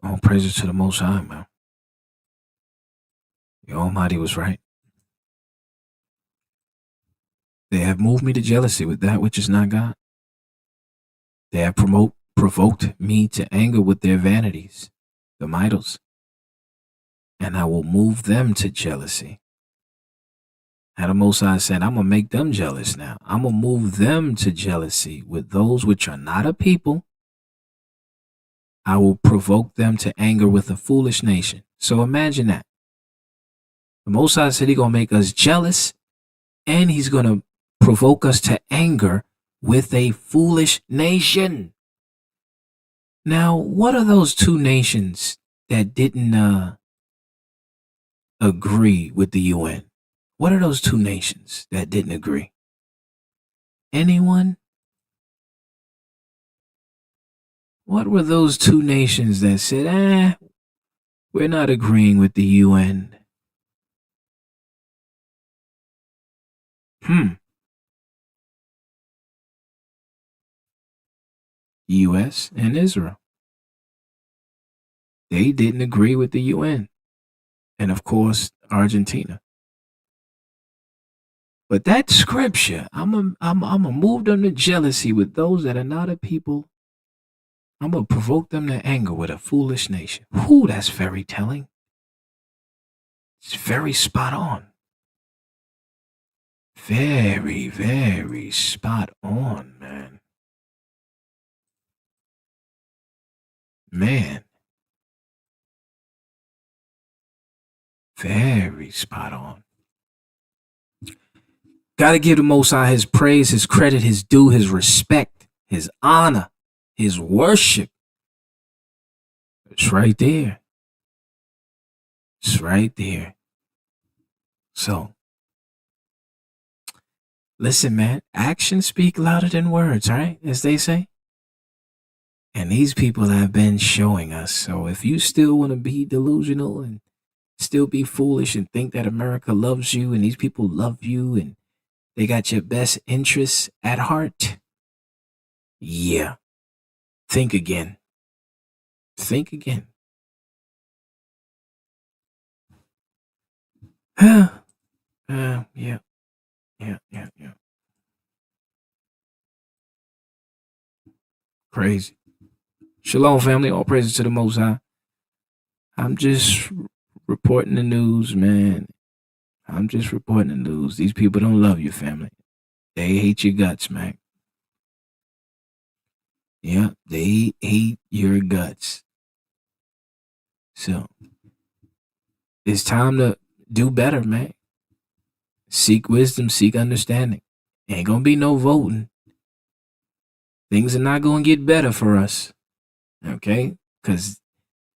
All praises to the Most High, man. The Almighty was right. They have moved me to jealousy with that which is not God. They have provoked me to anger with their vanities, the idols, and I will move them to jealousy. And the Most High said, I'm going to make them jealous now. I'm going to move them to jealousy with those which are not a people. I will provoke them to anger with a foolish nation. So imagine that. The Most High said he's going to make us jealous and he's going to provoke us to anger with a foolish nation. Now, what are those two nations that didn't agree with the UN? What are those two nations that didn't agree? Anyone? What were those two nations that said, we're not agreeing with the UN? US and Israel. They didn't agree with the UN. And of course, Argentina. But that scripture, I'm gonna move them to jealousy with those that are not a people. I'm gonna provoke them to anger with a foolish nation. Whew, that's very telling. It's very spot on. Very, very spot on, man. Man. Very spot on. Gotta give the Most High his praise, his credit, his due, his respect, his honor, his worship. It's right there. It's right there. So, listen, man, actions speak louder than words, right? As they say. And these people have been showing us. So if you still want to be delusional and still be foolish and think that America loves you and these people love you and they got your best interests at heart, yeah, think again. Think again. Yeah. Crazy. Shalom, family. All praises to the Most High. I'm just reporting the news, man. I'm just reporting the news. These people don't love you, family. They hate your guts, man. Yeah, they hate your guts. So, it's time to do better, man. Seek wisdom, seek understanding. Ain't gonna be no voting. Things are not gonna get better for us. Okay? Because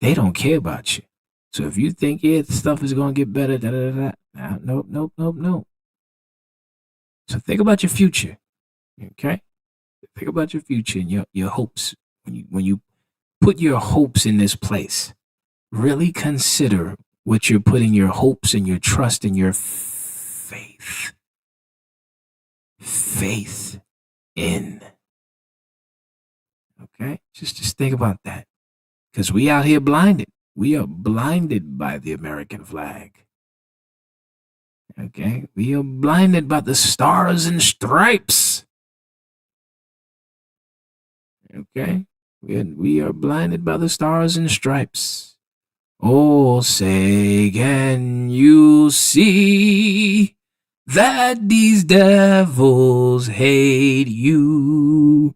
they don't care about you. So if you think, stuff is gonna get better, nope. So think about your future. Okay? Think about your future and your hopes. When you put your hopes in this place, really consider what you're putting your hopes and your trust and your faith in. Okay? Just think about that. Because we out here blinded. We are blinded by the American flag. Okay? We are blinded by the stars and stripes. Okay? We are blinded by the stars and stripes. Oh, say, can you see that these devils hate you?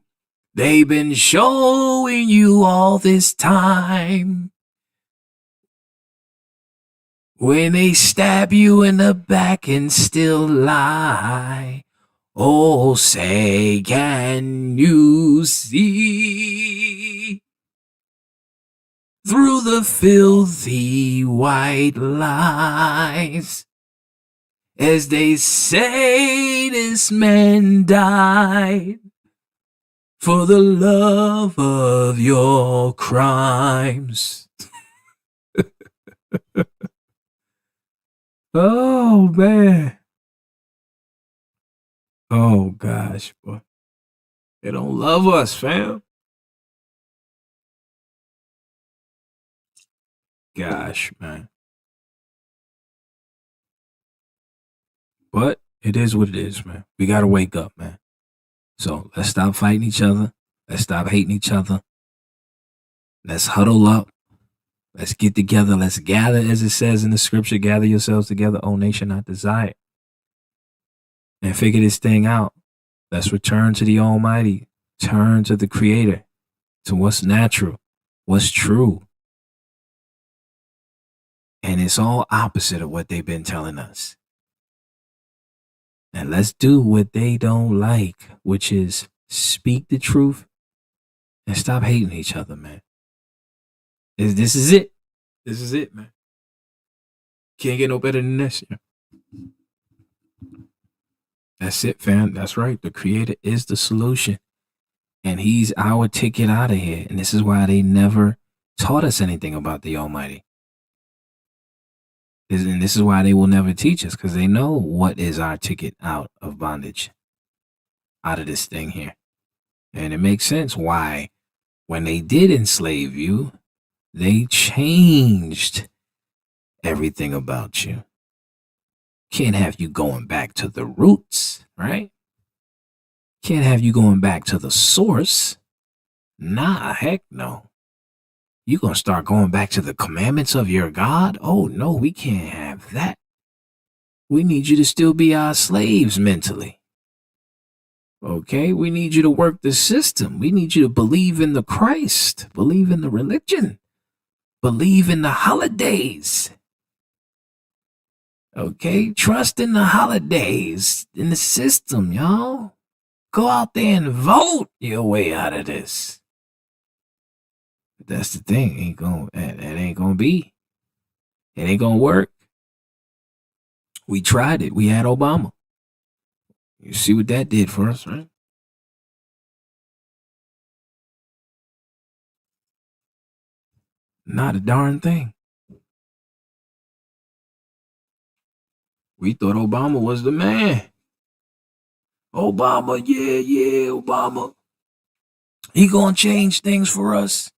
They've been showing you all this time. When they stab you in the back and still lie. Oh, say, can you see through the filthy white lies as they say this man died for the love of your crimes? Oh, man. Oh, gosh, boy. They don't love us, fam. Gosh, man. But it is what it is, man. We got to wake up, man. So let's stop fighting each other. Let's stop hating each other. Let's huddle up. Let's get together. Let's gather, as it says in the scripture, gather yourselves together, O nation not desired. And figure this thing out. Let's return to the Almighty. Turn to the Creator. To what's natural. What's true. And it's all opposite of what they've been telling us. And let's do what they don't like, which is speak the truth and stop hating each other, man. This is it. This is it, man. Can't get no better than this. Yeah. That's it, fam. That's right. The Creator is the solution. And He's our ticket out of here. And this is why they never taught us anything about the Almighty. And this is why they will never teach us, because they know what is our ticket out of bondage, out of this thing here. And it makes sense why, when they did enslave you, they changed everything about you. Can't have you going back to the roots, right? Can't have you going back to the source. Nah, heck no. You gonna start going back to the commandments of your God? Oh no, we can't have that. We need you to still be our slaves mentally. Okay, we need you to work the system. We need you to believe in the Christ, believe in the religion, believe in the holidays. Okay, trust in the holidays, in the system, y'all. Go out there and vote your way out of this. But that's the thing, it ain't gonna be. It ain't gonna work. We tried it. We had Obama. You see what that did for us, right? Not a darn thing. We thought Obama was the man. Obama, yeah, Obama. He gonna change things for us.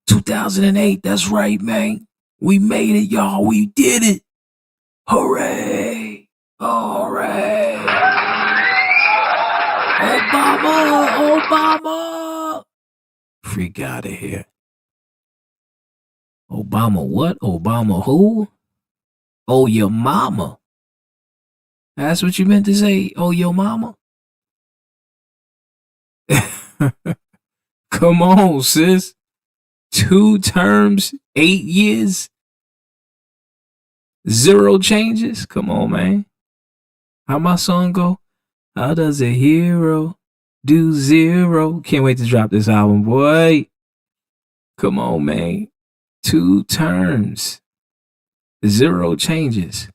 2008, that's right, man. We made it, y'all. We did it. Hooray. Hooray. Obama. Freak out of here. Obama what? Obama who? Oh, your mama. That's what you meant to say? Oh, your mama? Come on, sis. 2 terms, 8 years, 0 changes. Come on, man. How my song go? How does a hero do 0? Can't wait to drop this album, boy. Come on, man. 2 terms, 0 changes.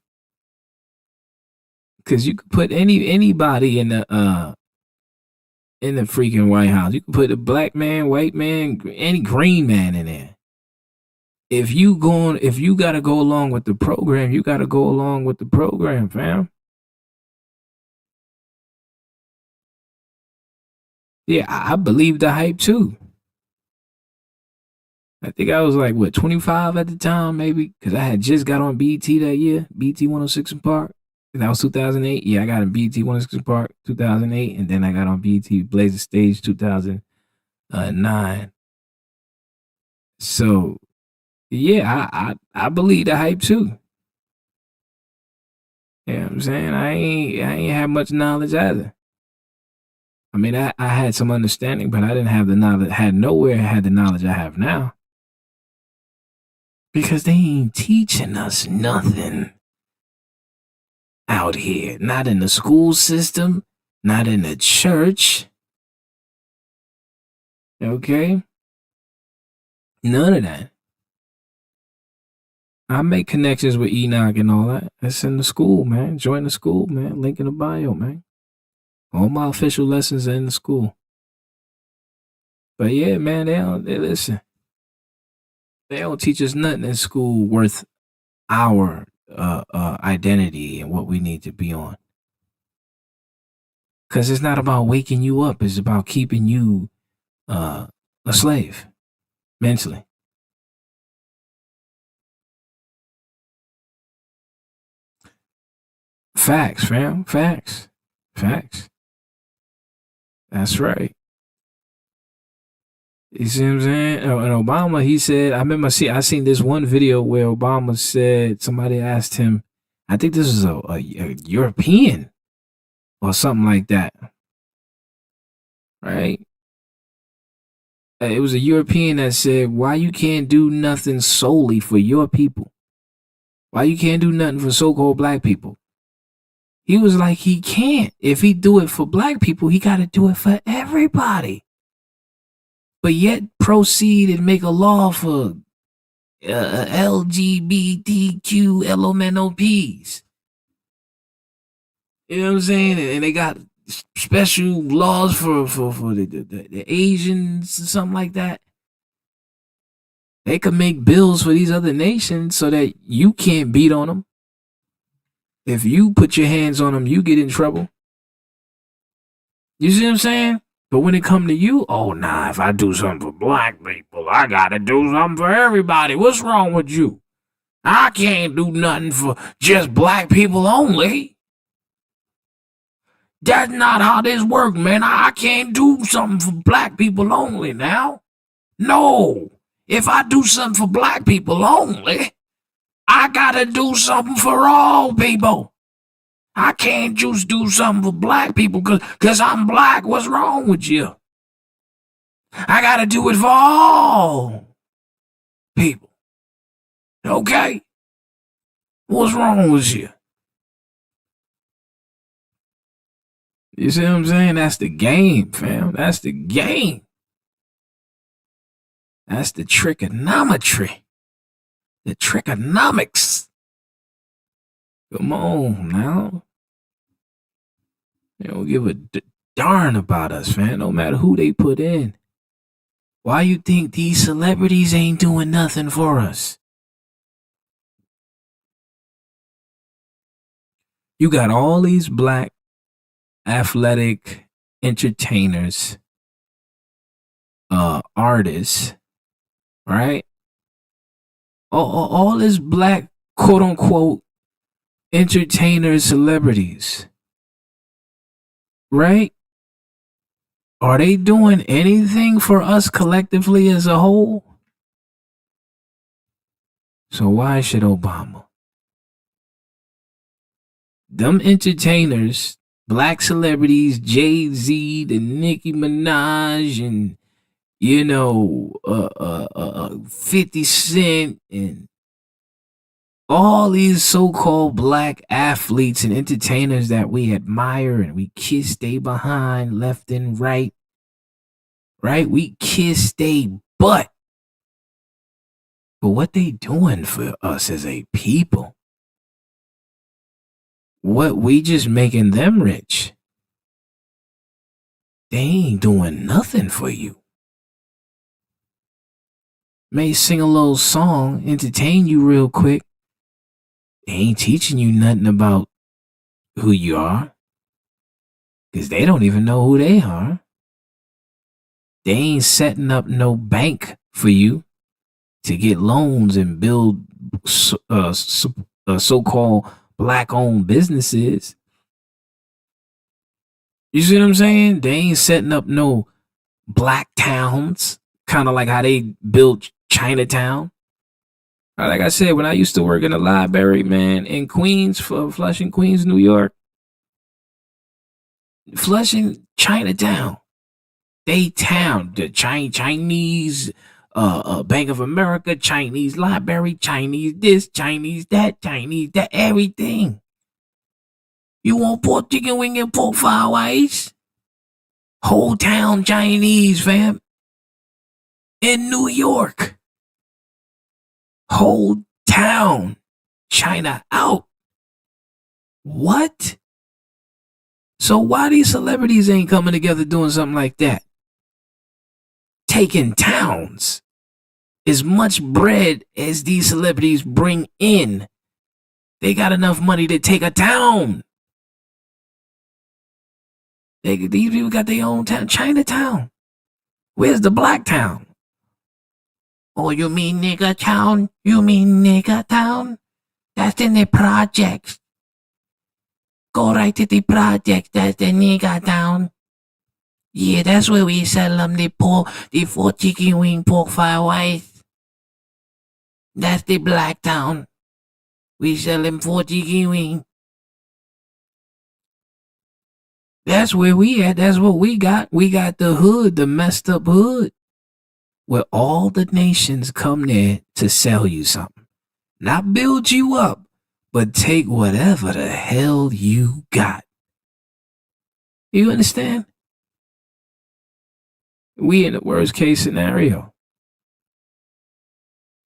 Cause you could put anybody in the freaking White House. You can put a black man, white man, any green man in there. if you gotta go along with the program, you gotta go along with the program, fam. Yeah, I believe the hype too. I think I was like, what, 25 at the time, maybe? Because I had just got on BT that year, BT 106 in Park. That was 2008. Yeah, I got on BT 106 in Park 2008, and then I got on BT Blazer Stage 2009. So, yeah, I believe the hype too. You know what I'm saying? I ain't have much knowledge either. I mean, I had some understanding, but I didn't have the knowledge, had the knowledge I have now. Because they ain't teaching us nothing out here. Not in the school system, not in the church. Okay? None of that. I make connections with Enoch and all that. That's in the school, man. Join the school, man. Link in the bio, man. All my official lessons are in the school. But yeah, man, they listen. They don't teach us nothing in school worth our identity and what we need to be on. Because it's not about waking you up. It's about keeping you a slave mentally. Facts, fam. Facts. That's right. You see what I'm saying? And Obama, he said, I seen this one video where Obama said, somebody asked him, I think this is a European or something like that. Right? It was a European that said, why you can't do nothing solely for your people? Why you can't do nothing for so-called black people? He was like, he can't. If he do it for black people, he got to do it for everybody. But yet proceed and make a law for LGBTQ LMNOPs. You know what I'm saying? And they got special laws for the Asians or something like that. They could make bills for these other nations so that you can't beat on them. If you put your hands on them, you get in trouble. You see what I'm saying? But when it come to you, oh, nah, if I do something for black people, I gotta do something for everybody. What's wrong with you? I can't do nothing for just black people only. That's not how this works, man. I can't do something for black people only now. No. If I do something for black people only, I gotta do something for all people. I can't just do something for black people because I'm black. What's wrong with you? I gotta do it for all people. Okay? What's wrong with you? You see what I'm saying? That's the game, fam. That's the game. That's the trigonometry. The trigonomics. Come on now. They don't give a darn about us, man, no matter who they put in. Why you think these celebrities ain't doing nothing for us? You got all these black athletic entertainers, artists, right? All this black, quote unquote, entertainers, celebrities, right? Are they doing anything for us collectively as a whole? So why should Obama? Them entertainers, black celebrities, Jay-Z, the Nicki Minaj, and 50 Cent, and all these so-called black athletes and entertainers that we admire and we kiss they behind left and right. Right? We kiss they butt. But what they doing for us as a people? What, we just making them rich? They ain't doing nothing for you. may sing a little song, entertain you real quick. They ain't teaching you nothing about who you are. Because they don't even know who they are. They ain't setting up no bank for you to get loans and build so-called black-owned businesses. You see what I'm saying? They ain't setting up no black towns, kind of like how they built Chinatown. Like I said, when I used to work in the library, man, in Queens, Flushing, Queens, New York, Flushing, Chinatown, they town, the Chinese, Bank of America, Chinese library, Chinese this, Chinese that, everything. You want pork chicken wing and pork fried rice? Whole town Chinese, fam. In New York. Whole town. China out. What? So why these celebrities ain't coming together doing something like that? Taking towns. As much bread as these celebrities bring in, they got enough money to take a town. These people got their own town. Chinatown. Where's the black town? Oh, you mean nigger town? You mean nigger town? That's in the projects. Go right to the projects. That's the nigger town. Yeah, that's where we sell them the four chicken wing pork fried rice. That's the black town. We sell them 4 chicken wing. That's where we at. That's what we got. We got the hood, the messed up hood, where all the nations come there to sell you something. Not build you up, but take whatever the hell you got. You understand? We in the worst case scenario.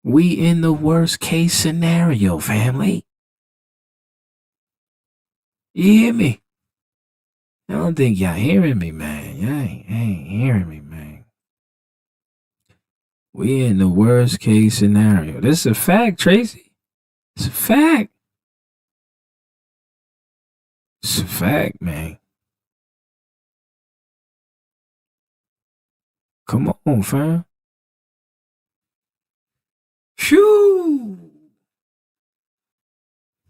We in the worst case scenario, family. You hear me? I don't think y'all hearing me, man. Y'all ain't hearing me, man. We in the worst case scenario. This is a fact, Tracy. It's a fact. It's a fact, man. Come on, fam. Phew.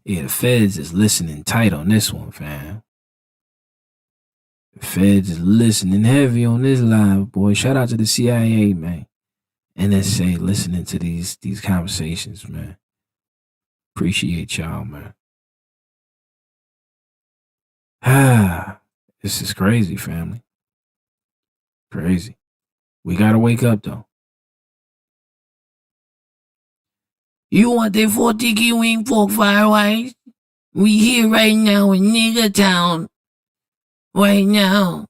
Yeah, the feds is listening tight on this one, fam. The feds is listening heavy on this live, boy. Shout out to the CIA, man. NSA listening to these conversations, man. Appreciate y'all, man. This is crazy, family. Crazy. We gotta wake up, though. You want that 4 chicken wing pork fried rice? We here right now in nigger town. Right now.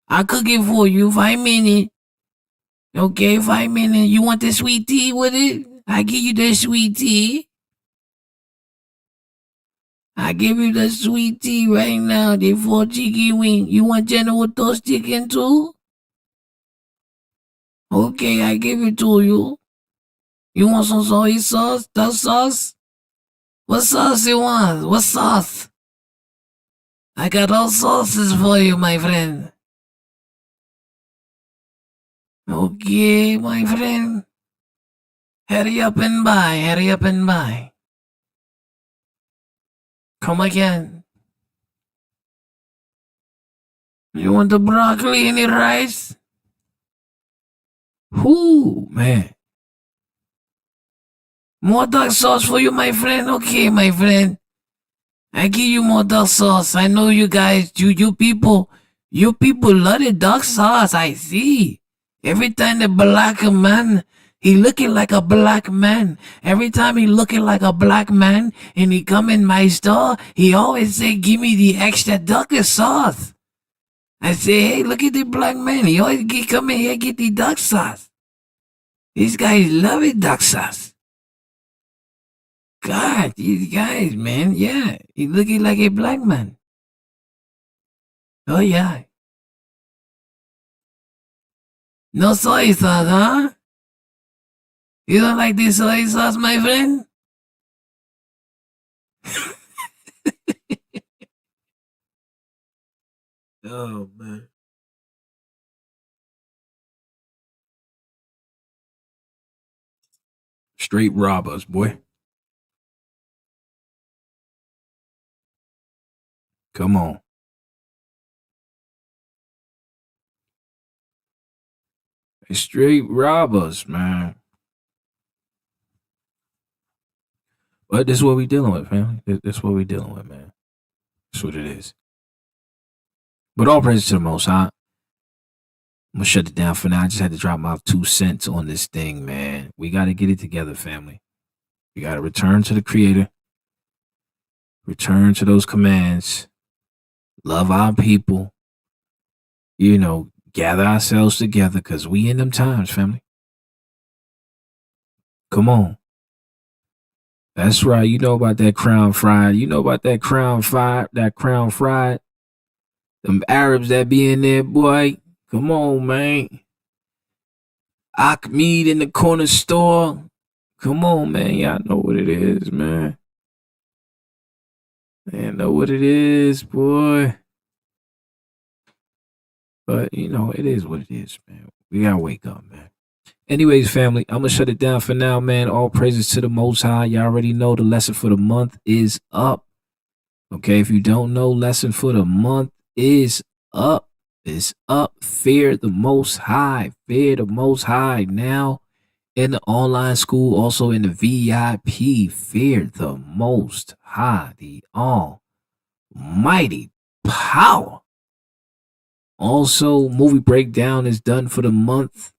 I'll cook it for you. 5 minutes. Okay, 5 minutes. You want the sweet tea with it? I give you the sweet tea. I give you the sweet tea right now. The 4 chicken wing. You want General Toast chicken too? Okay, I give it to you. You want some soy sauce? That sauce? What sauce you want? What sauce? I got all sauces for you, my friend. Okay, my friend. Hurry up and buy. Hurry up and buy. Come again. You want the broccoli and the rice? Whoo, man. More dark sauce for you, my friend? Okay, my friend. I give you more dark sauce. I know you guys, you people love the dark sauce. I see. Every time the black man, he looking like a black man. Every time he looking like a black man and he come in my store, he always say, give me the extra dark sauce. I say, hey, look at the black man. He always come in here get the dark sauce. These guys love it, dark sauce. God, these guys, man, yeah. He looking like a black man. Oh, yeah. No soy sauce, huh? You don't like this soy sauce, my friend? Oh, man. Straight robbers, boy. Come on. Straight robbers, man. But this is what we dealing with, family. This is what we dealing with, man. That's what it is. But all praise to the Most High. I'm gonna shut it down for now. I just had to drop my 2 cents on this thing, man. We got to get it together, family. We got to return to the Creator. Return to those commands. Love our people. You know, gather ourselves together because we in them times, family. Come on. That's right. You know about that crown fried. You know about that crown fried. Them Arabs that be in there, boy. Come on, man. Ahmed in the corner store. Come on, man. Y'all know what it is, man. Man, know what it is, boy. But, you know, it is what it is, man. We gotta wake up, man. Anyways, family, I'm gonna shut it down for now, man. All praises to the Most High. Y'all already know the lesson for the month is up. Okay, if you don't know, lesson for the month is up. It's up. Fear the Most High. Fear the Most High. Now in the online school, also in the VIP. Fear the Most High, the almighty power. Also, movie breakdown is done for the month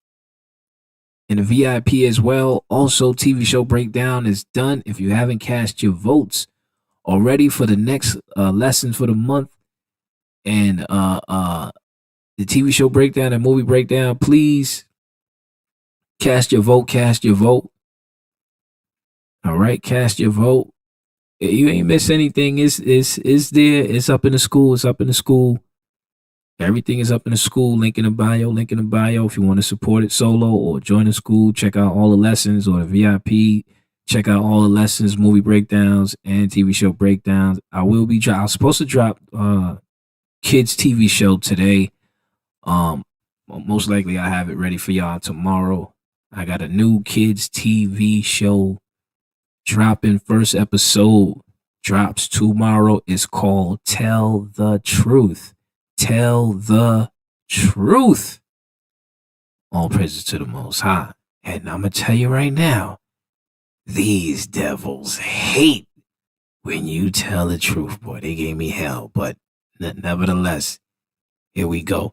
in the VIP as well. Also, TV show breakdown is done. If you haven't cast your votes already for the next lesson for the month and the TV show breakdown and movie breakdown, please cast your vote. Cast your vote. All right, cast your vote. You ain't miss anything. It's there. It's up in the school. It's up in the school. Everything is up in the school. Link in the bio. Link in the bio. If you want to support it solo or join the school, check out all the lessons, or the VIP. Check out all the lessons, movie breakdowns, and TV show breakdowns. I was supposed to drop kids TV show today. Most likely I have it ready for y'all tomorrow. I got a new kids TV show dropping. First episode drops tomorrow. It's called Tell the Truth. Tell the truth. All praises to the Most High. And I'm going to tell you right now, these devils hate when you tell the truth, boy. They gave me hell, but nevertheless, here we go.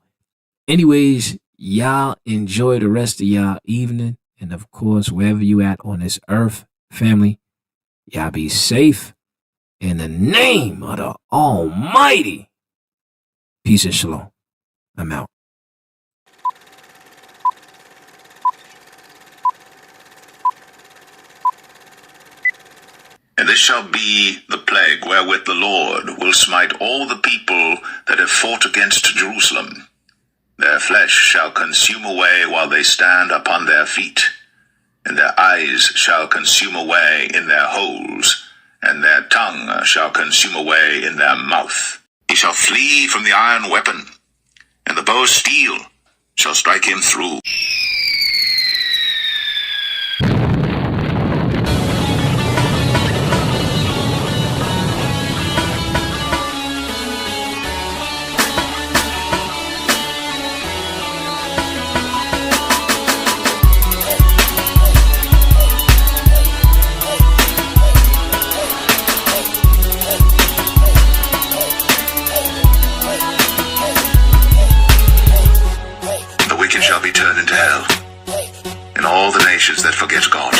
Anyways, y'all enjoy the rest of y'all evening. And of course, wherever you at on this earth, family, y'all be safe in the name of the Almighty. Peace and shalom. I'm out. And this shall be the plague wherewith the Lord will smite all the people that have fought against Jerusalem. Their flesh shall consume away while they stand upon their feet, and their eyes shall consume away in their holes, and their tongue shall consume away in their mouth. He shall flee from the iron weapon, and the bow of steel shall strike him through. Shall be turned into hell, and all the nations that forget God.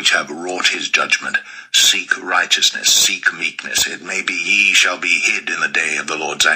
which have wrought his judgment. Seek righteousness, seek meekness. It may be ye shall be hid in the day of the Lord's anger.